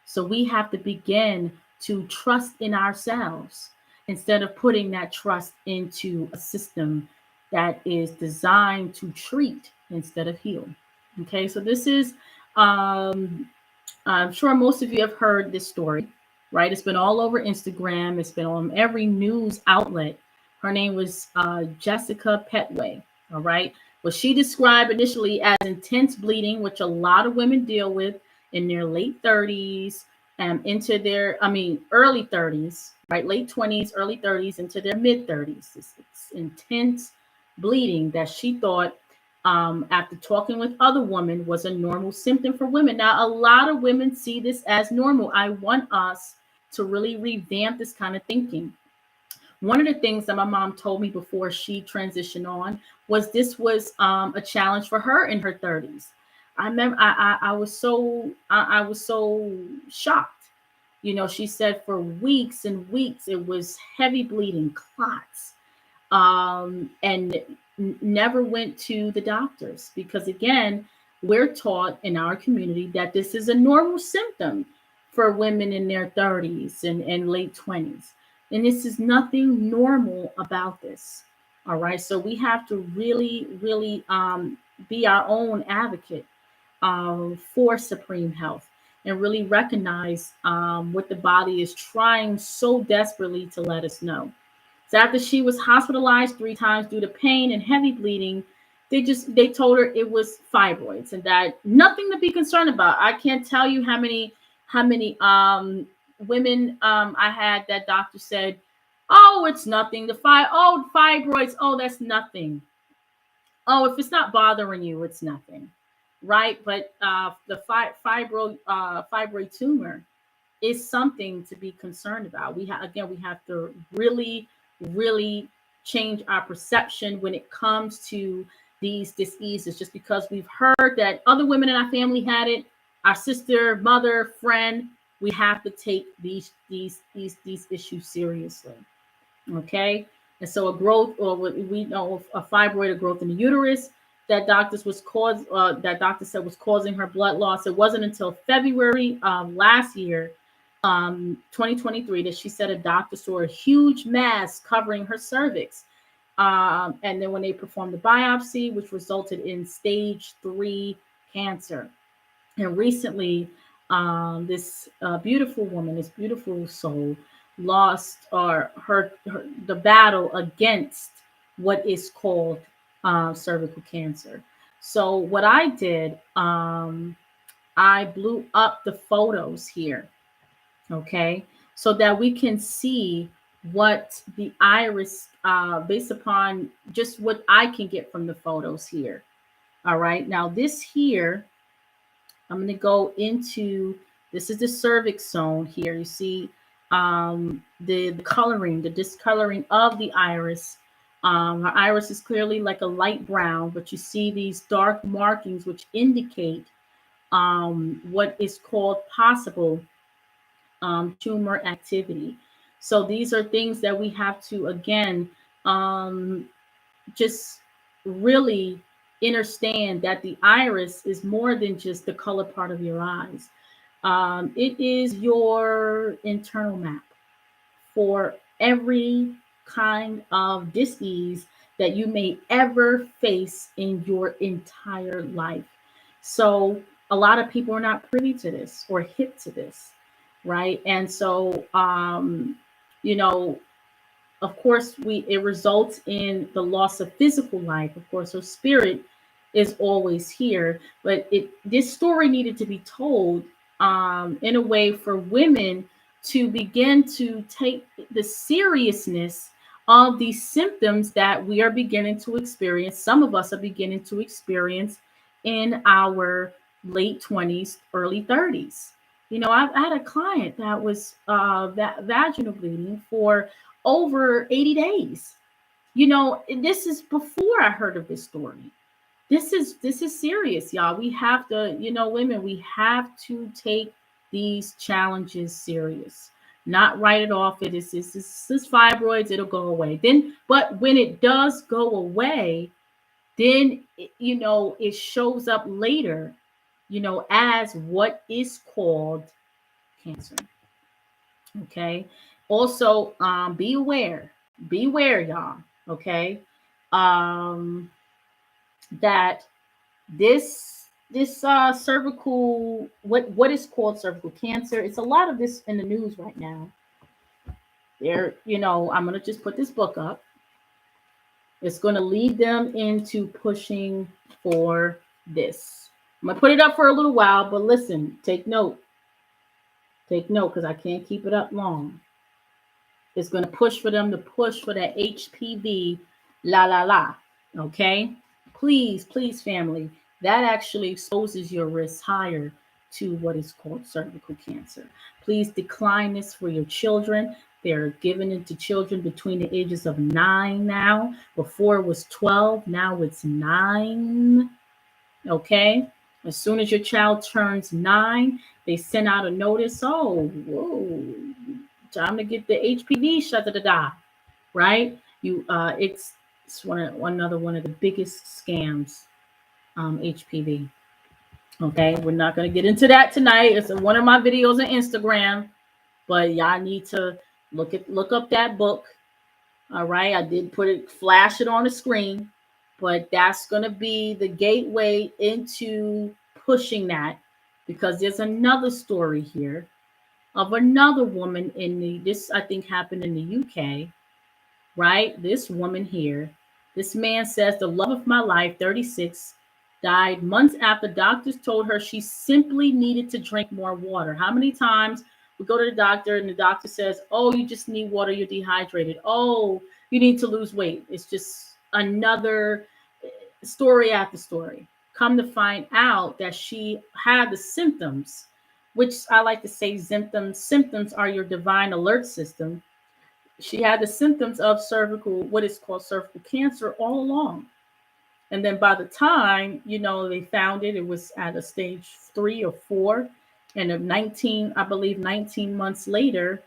A: So we have to begin to trust in ourselves instead of putting that trust into a system that is designed to treat instead of heal. Okay, so this is, I'm sure most of you have heard this story, right? It's been all over Instagram, it's been on every news outlet. Her name was Jessica Petway, all right? What she described initially as intense bleeding, which a lot of women deal with in their late 30s and into their, early 30s, right? Late 20s, early 30s, into their mid 30s. It's intense bleeding that she thought, after talking with other women, was a normal symptom for women. Now, a lot of women see this as normal. I want us to really revamp this kind of thinking. One of the things that my mom told me before she transitioned on was this was a challenge for her in her 30s. I remember I was so shocked. She said for weeks and weeks it was heavy bleeding, clots, and never went to the doctors because, again, we're taught in our community that this is a normal symptom for women in their 30s and late 20s. And this is nothing normal about this. All right. So we have to really, really be our own advocate for supreme health and really recognize what the body is trying so desperately to let us know. So after she was hospitalized 3 times due to pain and heavy bleeding, they told her it was fibroids and that nothing to be concerned about. I can't tell you how many women I had that doctor said, "Oh, it's nothing. Fibroids. Oh, that's nothing. Oh, if it's not bothering you, it's nothing." Right? But the fibroid tumor is something to be concerned about. We have to really, really change our perception when it comes to these diseases. Just because we've heard that other women in our family had it, our sister, mother, friend, we have to take these issues seriously. Okay, and so a growth, or what we know, a fibroid, a growth in the uterus, that doctor said was causing her blood loss. It wasn't until February last year, 2023, that she said a doctor saw a huge mass covering her cervix. And then when they performed the biopsy, which resulted in stage 3 cancer. And recently, this beautiful woman, this beautiful soul, lost the battle against what is called cervical cancer. So what I did, I blew up the photos here, okay, so that we can see what the iris, based upon just what I can get from the photos here. All right, now this here, I'm going to go into, this is the cervix zone here. You see the coloring, the discoloring of the iris. Her iris is clearly like a light brown, but you see these dark markings which indicate what is called possible tumor activity. So these are things that we have to, again, um, just really understand that the iris is more than just the color part of your eyes. It is your internal map for every kind of disease that you may ever face in your entire life. So a lot of people are not privy to this or hip to this, right? And so, you know, of course, it results in the loss of physical life. Of course, her spirit is always here, but this story needed to be told in a way for women to begin to take the seriousness of these symptoms that we are beginning to experience. Some of us are beginning to experience in our late 20s, early 30s. You know, I've had a client that was vaginal bleeding for over 80 days. You know, this is before I heard of this story. This is serious, y'all. We have to, you know, women, we have to take these challenges serious. Not write it off. It's fibroids, it'll go away. Then, but when it does go away, then you know, it shows up later, you know, as what is called cancer. Okay. Also, be aware, y'all. Okay. Um, that this cervical, what is called cervical cancer. It's a lot of this in the news right now. There, you know, I'm gonna just put this book up. It's gonna lead them into pushing for this. I'm gonna put it up for a little while, but listen, take note, because I can't keep it up long. It's going to push for them to push for that HPV, la la la. Okay, please, family, that actually exposes your risk higher to what is called cervical cancer. Please decline this for your children. They're giving it to children between the ages of 9 now. Before it was 12, now it's 9. Okay, as soon as your child turns 9, they send out a notice. Oh, whoa, time to get the HPV shot, da da da. Right? It's another one of the biggest scams. HPV. Okay, we're not gonna get into that tonight. It's one of my videos on Instagram, but y'all need to look up that book. All right, I did flash it on the screen, but that's going to be the gateway into pushing that, because there's another story here of another woman this I think happened in the UK, right? This woman here, this man says the love of my life, 36, died months after doctors told her she simply needed to drink more water. How many times we go to the doctor and the doctor says, oh, you just need water, you're dehydrated. Oh, you need to lose weight. It's just another story after story. Come to find out that she had the symptoms, which I like to say symptoms are your divine alert system. She had the symptoms of what is called cervical cancer all along. And then by the time, you know, they found it, it was at a stage 3 or 4. And of 19, I believe 19 months later,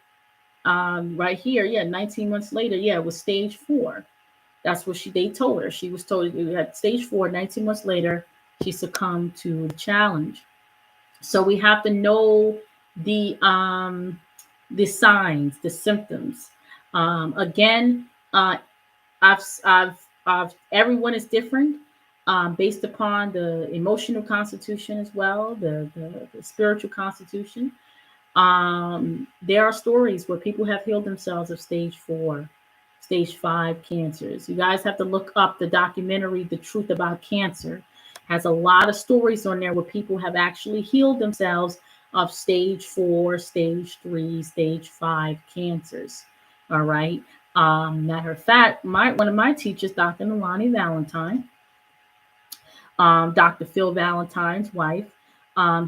A: right here, 19 months later, it was stage 4. That's what they told her. She was told it had stage 4. 19 months later, she succumbed to the challenge. So we have to know the signs, the symptoms. Again, everyone is different, based upon the emotional constitution as well, the spiritual constitution. There are stories where people have healed themselves of stage 4, stage 5 cancers. You guys have to look up the documentary, The Truth About Cancer. Has a lot of stories on there where people have actually healed themselves of stage 4, stage 3, stage 5 cancers. All right. Matter of fact, one of my teachers, Dr. Nalani Valentine, Dr. Phil Valentine's wife,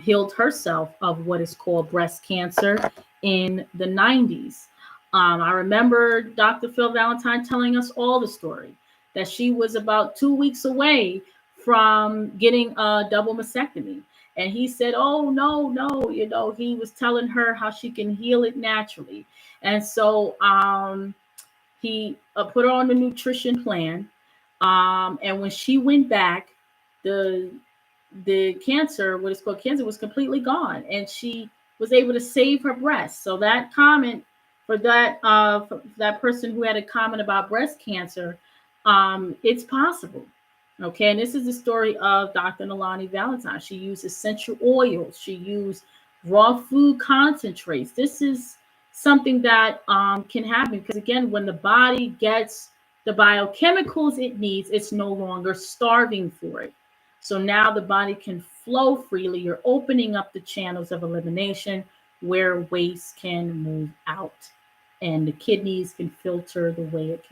A: healed herself of what is called breast cancer in the 90s. I remember Dr. Phil Valentine telling us all the story that she was about 2 weeks away from getting a double mastectomy. And he said, oh, no, no, he was telling her how she can heal it naturally. And so he put her on the nutrition plan. And when she went back, the cancer, what is called cancer, was completely gone, and she was able to save her breast. So that comment for that person who had a comment about breast cancer, it's possible. Okay, and this is the story of Dr. Nalani Valentine. She used essential oils. She used raw food concentrates. This is something that can happen because, again, when the body gets the biochemicals it needs, it's no longer starving for it. So now the body can flow freely. You're opening up the channels of elimination where waste can move out, and the kidneys can filter the way it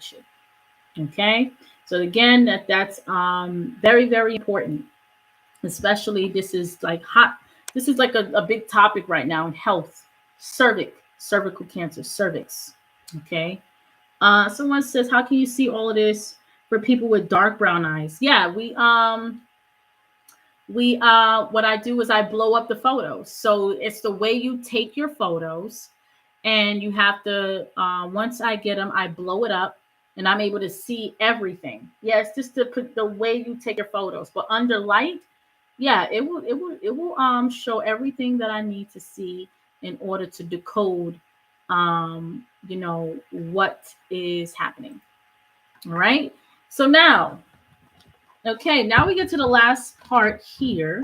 A: should. Okay. So again, that's very, very important. Especially this is like hot. This is like a big topic right now in health. Cervical cancer, cervix. Okay. Someone says, how can you see all of this for people with dark brown eyes? Yeah, what I do is I blow up the photos. So it's the way you take your photos, and you have to, once I get them, I blow it up and I'm able to see everything. Yeah, it's just the way you take your photos. But under light, yeah, it will show everything that I need to see in order to decode what is happening. All right. So now we get to the last part here.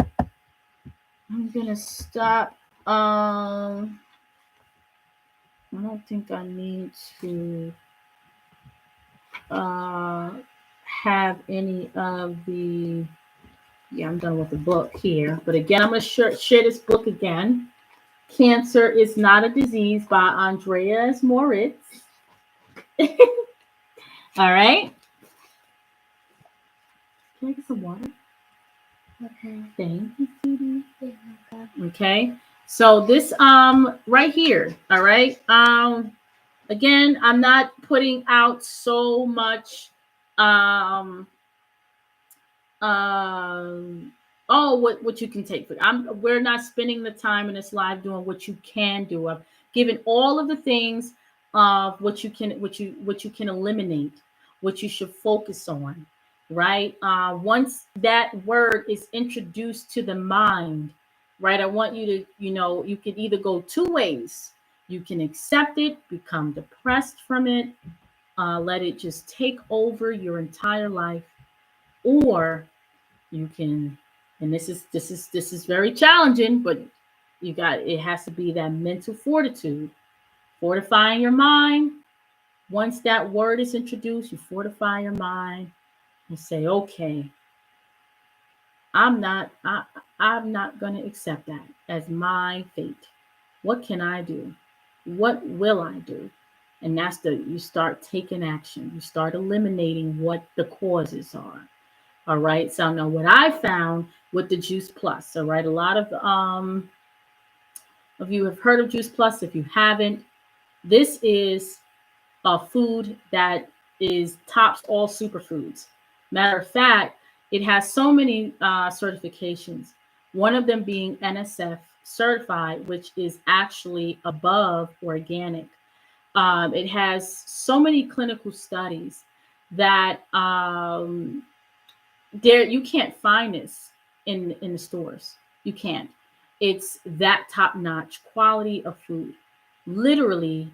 A: I'm gonna stop. I don't think I need to have any of the. Yeah, I'm done with the book here. But again, I'm gonna share this book again. Cancer is Not a Disease by Andreas Moritz. All right. Can I get some water? Okay. Thank you, sweetie. Okay. So this right here, all right. Again, I'm not putting out so much what you can take. We're not spending the time in this live doing what you can do. I've given all of the things of what you can eliminate, what you should focus on, right? Once that word is introduced to the mind, right? I want you to, you can either go two ways. You can accept it, become depressed from it, let it just take over your entire life, or you can, and this is very challenging, but it has to be that mental fortitude, fortifying your mind. Once that word is introduced, you fortify your mind and say, okay, I'm not going to accept that as my fate. What can I do? What will I do? And you start taking action. You start eliminating what the causes are. All right. So now what I found with the Juice Plus. All right. A lot of you have heard of Juice Plus. If you haven't, this is a food that tops all superfoods. Matter of fact, it has so many certifications. One of them being NSF certified, which is actually above organic. It has so many clinical studies that you can't find this in the stores. You can't. It's that top-notch quality of food. Literally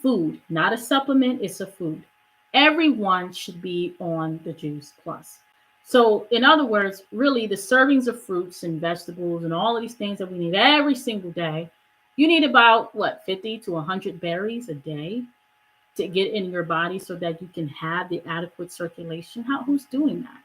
A: food, not a supplement, it's a food. Everyone should be on the Juice Plus. So in other words, really the servings of fruits and vegetables and all of these things that we need every single day, you need about 50 to 100 berries a day to get in your body so that you can have the adequate circulation. Who's doing that?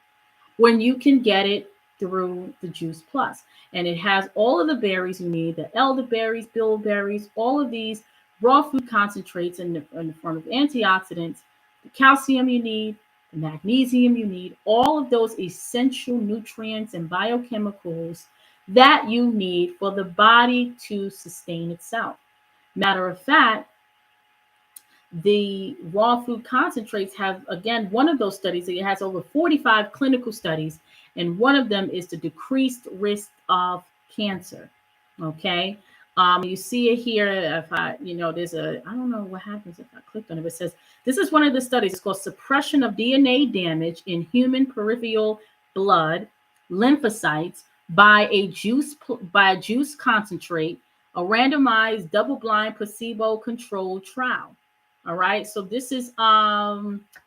A: when you can get it through the Juice Plus. And it has all of the berries you need, the elderberries, bilberries, all of these raw food concentrates in the form of antioxidants, the calcium you need, the magnesium you need, all of those essential nutrients and biochemicals that you need for the body to sustain itself. Matter of fact, the raw food concentrates have, again, one of those studies, it has over 45 clinical studies, and one of them is the decreased risk of cancer. Okay. You see it here. If I, there's I don't know what happens if I clicked on it, but it says this is one of the studies. It's called Suppression of DNA Damage in Human Peripheral Blood Lymphocytes by a juice concentrate, a randomized double-blind placebo-controlled trial. All right, so this is I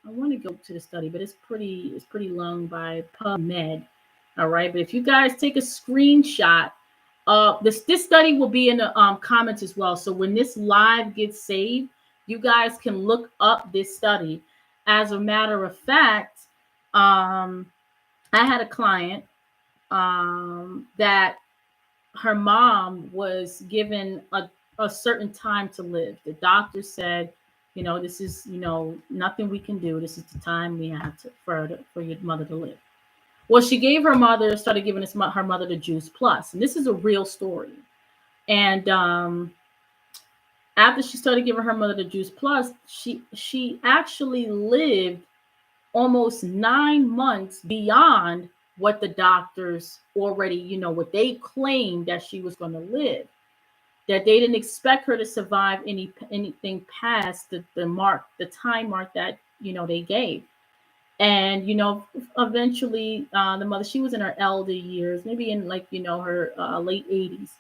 A: want to go to the study, but it's pretty long by PubMed. All right, but if you guys take a screenshot, this study will be in the comments as well. So when this live gets saved, you guys can look up this study. As a matter of fact, I had a client that her mom was given a certain time to live. The doctor said, this is, nothing we can do. This is the time we have to for your mother to live. Well, she gave her mother, started giving her mother the Juice Plus. And this is a real story. And after she started giving her mother the Juice Plus, she actually lived almost 9 months beyond what the doctors already, what they claimed that she was going to live. That they didn't expect her to survive anything past the time mark that, they gave. And, eventually the mother, she was in her elder years, maybe in her late 80s,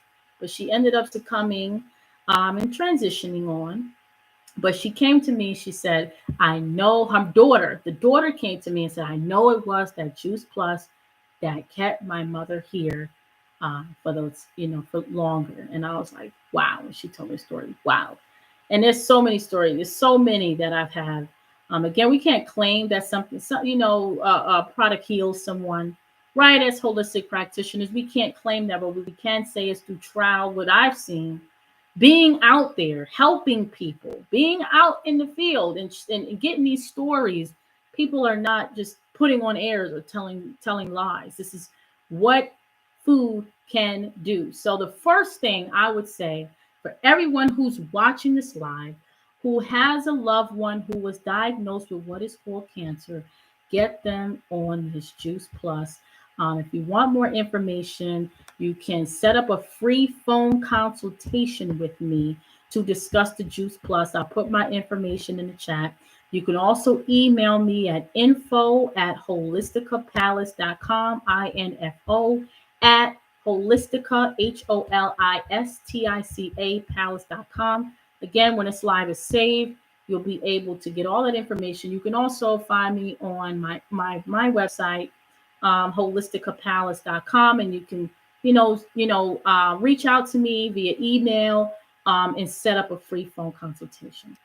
A: but she ended up succumbing and transitioning on. But she came to me, she said, I know the daughter came to me and said, I know it was that Juice Plus that kept my mother here for those, for longer. And I was like, wow. And she told me a story. Wow. And there's so many stories. There's so many that I've had. Again, we can't claim that a product heals someone, right? As holistic practitioners, we can't claim that, but we can say is through trial, what I've seen, being out there, helping people, being out in the field and getting these stories. People are not just putting on airs or telling lies. This is what food can do. So the first thing I would say for everyone who's watching this live, who has a loved one who was diagnosed with what is called cancer, get them on this Juice Plus. If you want more information, you can set up a free phone consultation with me to discuss the Juice Plus. I'll put my information in the chat. You can also email me at info@holisticapalace.com, info at holistica, holistica, palace.com. Again, when this live is saved, you'll be able to get all that information. You can also find me on my website, holisticapalace.com, and you can, reach out to me via email and set up a free phone consultation.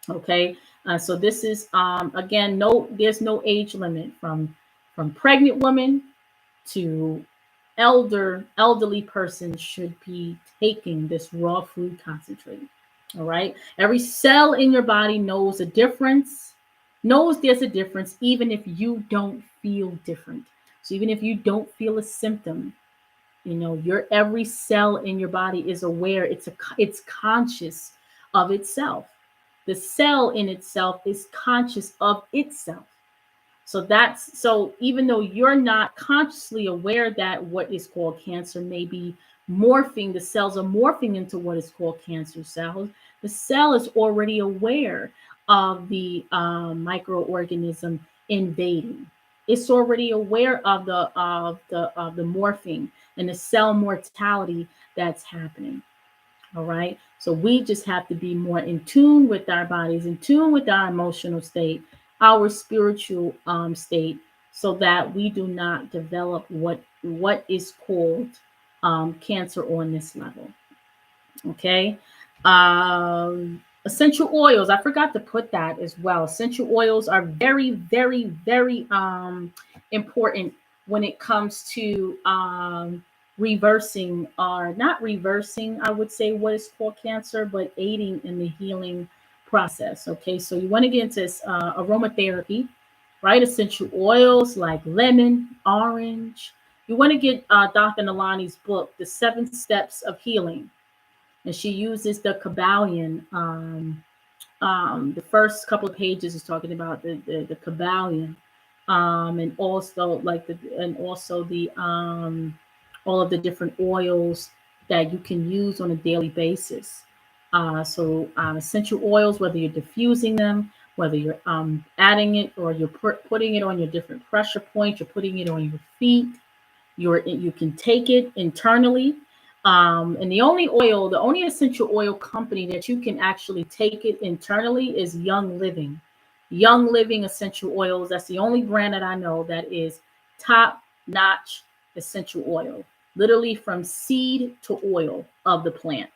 A: Okay, so this is again, there's no age limit from pregnant women to elderly person should be taking this raw food concentrate. All right. Every cell in your body knows there's a difference, even if you don't feel different. So even if you don't feel a symptom, your every cell in your body is aware. It's conscious of itself. The cell in itself is conscious of itself. So even though you're not consciously aware that what is called cancer may be morphing, the cells are morphing into what is called cancer cells, the cell is already aware of the microorganism invading. It's already aware of the morphing and the cell mortality that's happening. All right. So we just have to be more in tune with our bodies, in tune with our emotional state, our spiritual state, so that we do not develop what is called cancer on this level. Okay. Essential oils. I forgot to put that as well. Essential oils are very, very, very important when it comes to reversing, or not reversing, I would say, what is called cancer, but aiding in the healing process. Okay, so you want to get into aromatherapy, right? Essential oils like lemon, orange. You want to get Dr. Nalani's book, The 7 Steps of Healing. And she uses the Kabbalion. The first couple of pages is talking about the Kabbalion, and also the all of the different oils that you can use on a daily basis. Essential oils, whether you're diffusing them, whether you're adding it, or you're putting it on your different pressure points, you're putting it on your feet, you can take it internally. And the only essential oil company that you can actually take it internally is Young Living. Young Living essential oils. That's the only brand that I know that is top notch essential oil, literally from seed to oil of the plant.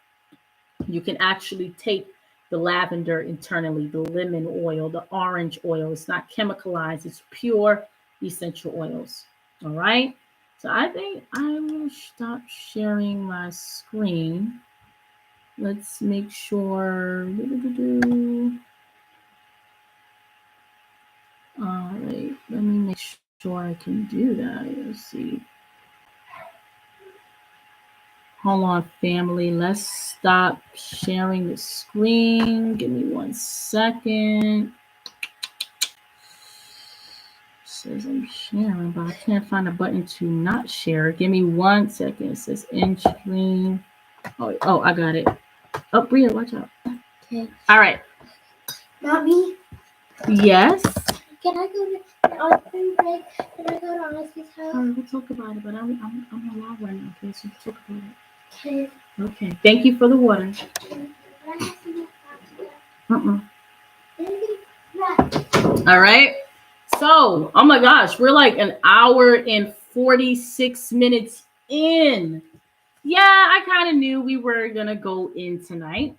A: You can actually take the lavender internally, the lemon oil, the orange oil. It's not chemicalized, it's pure essential oils. All right. So I think I will stop sharing my screen. Let's make sure. All right. Let me make sure I can do that. Let's see. Hold on, family. Let's stop sharing the screen. Give me 1 second. Says I'm sharing, but I can't find a button to not share. Give me 1 second. It says in stream. Oh, I got it. Oh, Bria, watch out.
B: Okay.
A: All right.
B: Mommy,
A: Yes.
B: can I go on spring break? Can I go to Ozzy's house?
A: All right, we'll talk about it, but I'm on live right now. Okay, so we'll talk about it.
B: Okay.
A: Okay. Thank you for the water. All right. So, oh my gosh, we're like an hour and 46 minutes in. Yeah, I kind of knew we were gonna go in tonight.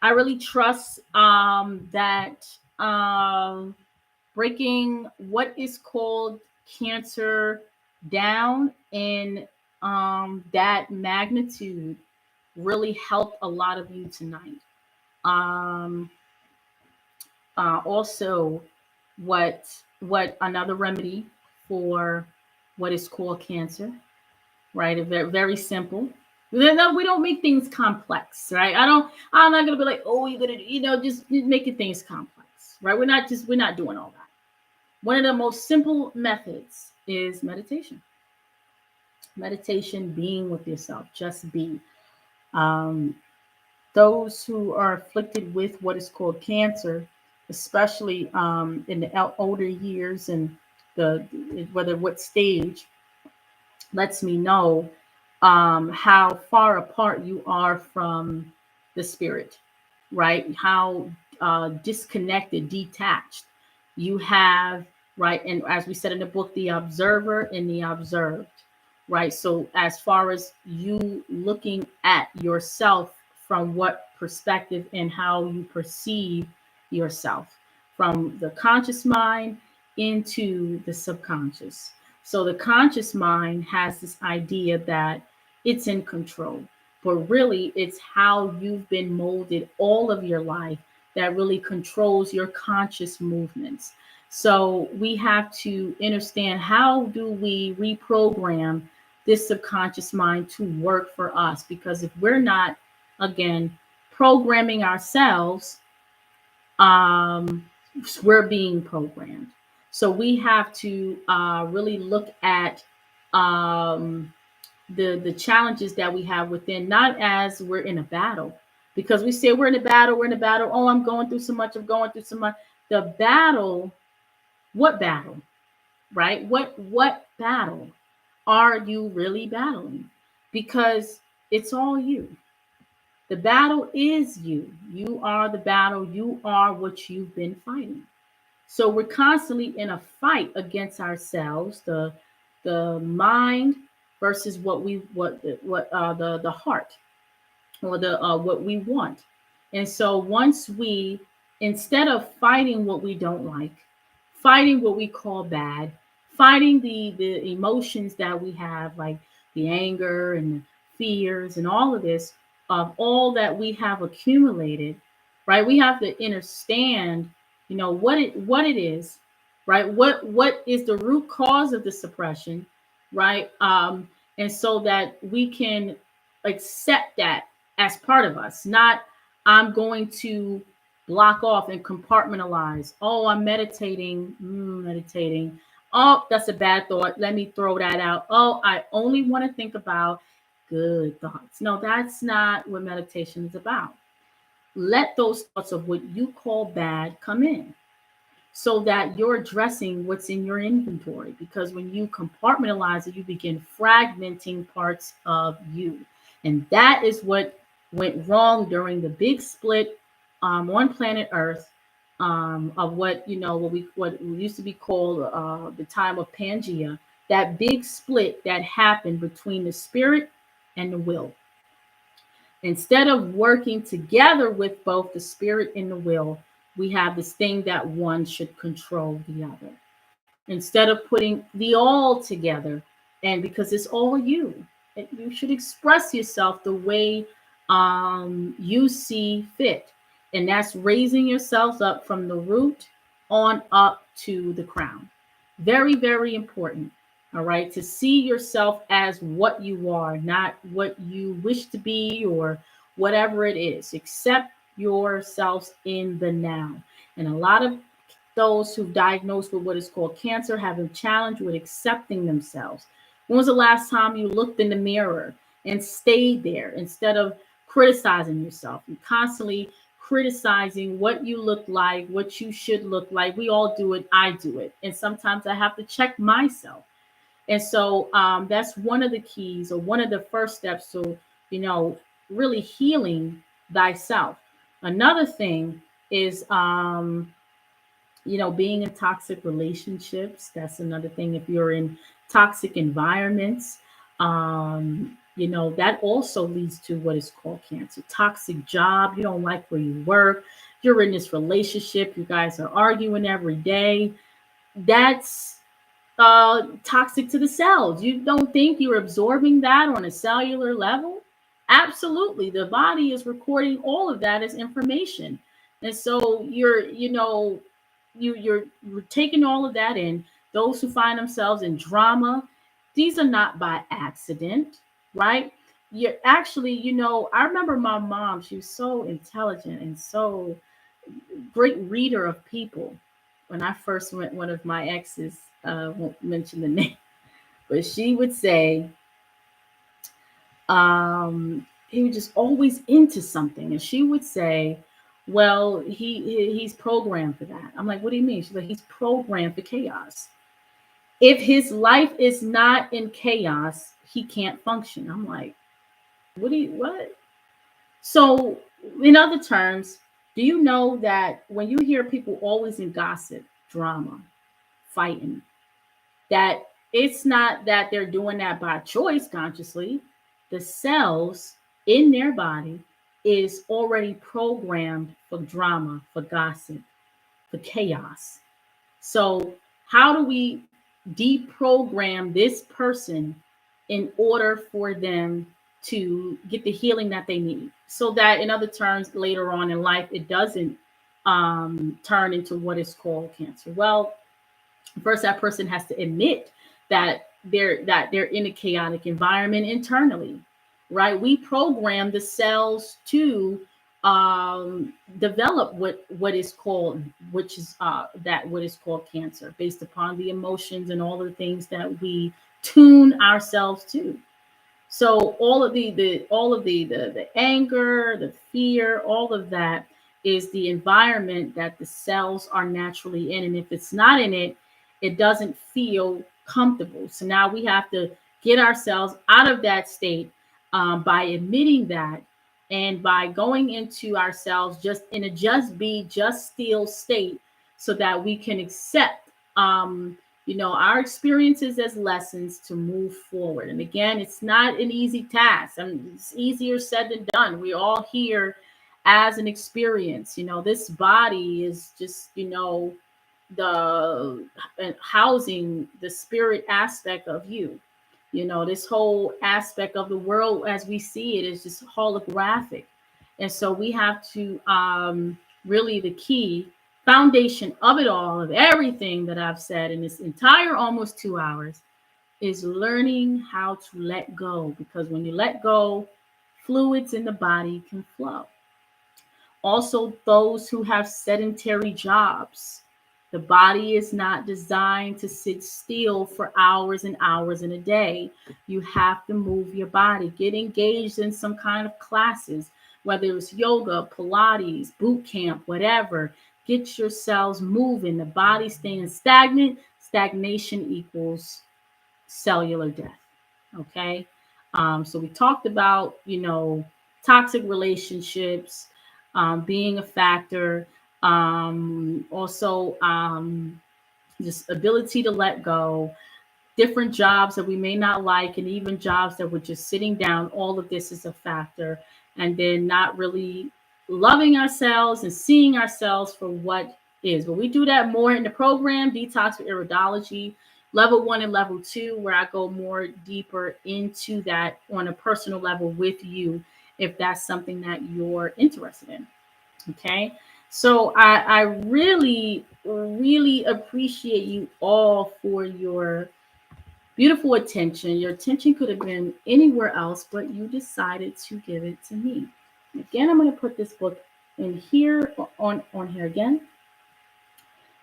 A: I really trust that breaking what is called cancer down in that magnitude really helped a lot of you tonight. Also, what another remedy for what is called cancer, right? Very, very simple. We don't make things complex, right? I'm not gonna be like, oh, you're gonna, just making things complex, right? We're not doing all that. One of the most simple methods is meditation. Meditation, being with yourself, just be. Those who are afflicted with what is called cancer, especially in the older years, and whether what stage, lets me know how far apart you are from the spirit, right? How disconnected, detached you have, right? And as we said in the book, the observer and the observed, right? So as far as you looking at yourself, from what perspective and how you perceive yourself, from the conscious mind into the subconscious. So the conscious mind has this idea that it's in control, but really it's how you've been molded all of your life that really controls your conscious movements. So we have to understand, how do we reprogram this subconscious mind to work for us? Because if we're not, again, programming ourselves, we're being programmed. So we have to really look at the challenges that we have within, not as we're in a battle, because we say we're in a battle, Oh, I'm going through so much. I'm going through so much. The battle, what battle, right? What battle are you really battling? Because it's all you. The battle is you. You are the battle. You are what you've been fighting. So we're constantly in a fight against ourselves, the mind versus the heart, or the what we want. And so once instead of fighting what we don't like, fighting what we call bad, fighting the emotions that we have, like the anger and the fears and all of this, of all that we have accumulated, right? We have to understand, what it is, right? What is the root cause of the suppression, right? And so that we can accept that as part of us, not I'm going to block off and compartmentalize. Oh, I'm meditating. Oh, that's a bad thought. Let me throw that out. Oh, I only want to think about good thoughts. No, that's not what meditation is about. Let those thoughts of what you call bad come in so that you're addressing what's in your inventory. Because when you compartmentalize it, you begin fragmenting parts of you. And that is what went wrong during the big split on planet Earth, of what used to be called the time of Pangea, that big split that happened between the spirit and the will. Instead of working together with both the spirit and the will, we have this thing that one should control the other. Instead of putting the all together, and because it's all you, you should express yourself the way you see fit. And that's raising yourselves up from the root on up to the crown. Very, very important. All right. To see yourself as what you are, not what you wish to be or whatever it is. Accept yourselves in the now. And a lot of those who diagnosed with what is called cancer have a challenge with accepting themselves. When was the last time you looked in the mirror and stayed there instead of criticizing yourself and constantly criticizing what you look like, what you should look like? We all do it. I do it. And sometimes I have to check myself. And so that's one of the keys, or one of the first steps to, really healing thyself. Another thing is, being in toxic relationships. That's another thing. If you're in toxic environments, that also leads to what is called cancer. Toxic job. You don't like where you work. You're in this relationship. You guys are arguing every day. That's toxic to the cells. You don't think you're absorbing that on a cellular level? Absolutely. The body is recording all of that as information. And so you're taking all of that in. Those who find themselves in drama, these are not by accident, right? You're actually, I remember my mom, she was so intelligent and so great reader of people. When I first met one of my exes, won't mention the name, but she would say, he was just always into something, and she would say, "Well, he's programmed for that." I'm like, "What do you mean?" She's like, "He's programmed for chaos. If his life is not in chaos, he can't function." I'm like, what?" So, in other terms, do you know that when you hear people always in gossip, drama, fighting, that it's not that they're doing that by choice consciously. The cells in their body is already programmed for drama, for gossip, for chaos. So, how do we deprogram this person in order for them to get the healing that they need? So that, in other terms, later on in life, it doesn't turn into what is called cancer. Well, first, that person has to admit that they're in a chaotic environment internally, right? We program the cells to develop what is called, which is that what is called cancer, based upon the emotions and all the things that we tune ourselves to. So all of the anger, the fear, all of that is the environment that the cells are naturally in. And if it's not in it, it doesn't feel comfortable. So now we have to get ourselves out of that state by admitting that, and by going into ourselves just in a just be, just still state, so that we can accept our experiences as lessons to move forward. And again, it's not an easy task. It's easier said than done. We're all here as an experience. This body is just the housing the spirit aspect of you. You know, this whole aspect of the world as we see it is just holographic. And so we have to really the key foundation of it all, of everything that I've said in this entire almost 2 hours, is learning how to let go. Because when you let go, fluids in the body can flow. Also, those who have sedentary jobs, the body is not designed to sit still for hours and hours in a day. You have to move your body, get engaged in some kind of classes, whether it's yoga, Pilates, boot camp, whatever. Get yourselves moving. The body staying stagnant, stagnation equals cellular death. Okay. So we talked about, toxic relationships being a factor. Also, just ability to let go, different jobs that we may not like, and even jobs that we're just sitting down. All of this is a factor. And then not really loving ourselves and seeing ourselves for what is. But we do that more in the program, Detox with Iridology, level 1 and level 2, where I go more deeper into that on a personal level with you, if that's something that you're interested in. Okay. So I really, really appreciate you all for your beautiful attention. Your attention could have been anywhere else, but you decided to give it to me. Again, I'm going to put this book in here on here again.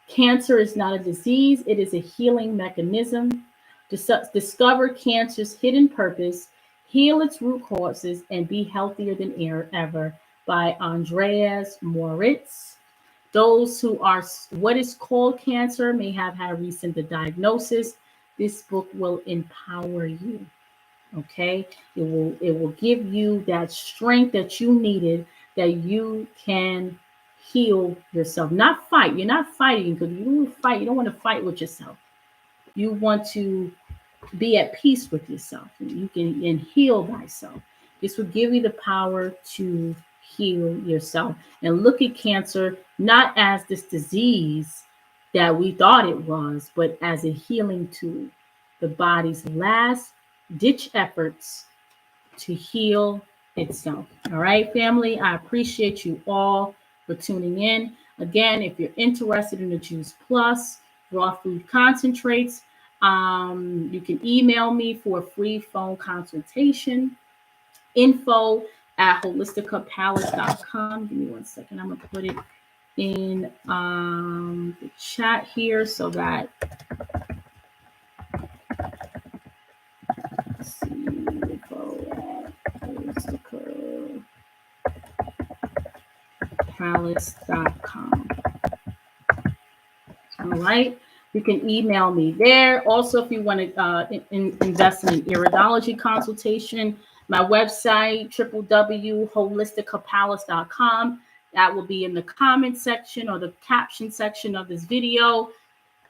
A: Cancer is not a disease, it is a healing mechanism. Discover cancer's hidden purpose, heal its root causes, and be healthier than ever, by Andreas Moritz. Those who are what is called cancer may have had recent diagnosis. This book will empower you. Okay, it will give you that strength that you needed, that you can heal yourself, not fight. You're not fighting, because you don't fight. You don't want to fight with yourself. You want to be at peace with yourself. You can and heal thyself. This will give you the power to heal yourself and look at cancer not as this disease that we thought it was, but as a healing tool, the body's last ditch efforts to heal itself. All right, family, I appreciate you all for tuning in. Again, if you're interested in the Juice Plus raw food concentrates, you can email me for a free phone consultation. Info at holisticapalace.com. Give me 1 second. I'm going to put it in the chat here so that, let's see, info at holisticapalace.com. All right. You can email me there. Also, if you want to invest in an iridology consultation, my website, www.holisticapalace.com. That will be in the comment section or the caption section of this video.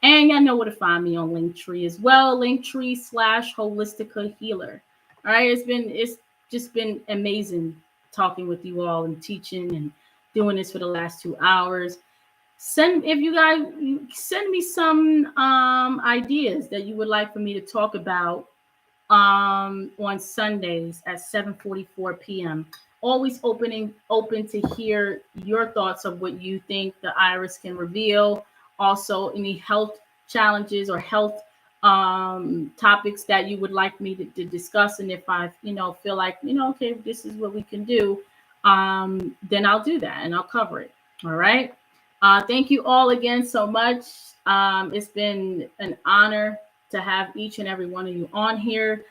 A: And y'all know where to find me on Linktree as well. Linktree/Holistica Healer. All right. It's just been amazing talking with you all and teaching and doing this for the last 2 hours. If you guys send me some ideas that you would like for me to talk about on Sundays at 7:44 p.m. Always open to hear your thoughts of what you think the iris can reveal. Also, any health challenges or health topics that you would like me to discuss, and if I feel like okay, this is what we can do, then I'll do that and I'll cover it. All right. Thank you all again so much. It's been an honor to have each and every one of you on here.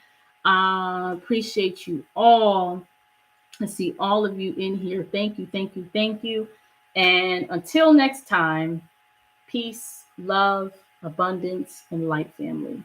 A: Appreciate you all. I see all of you in here. Thank you, thank you, thank you. And until next time, peace, love, abundance, and light, family.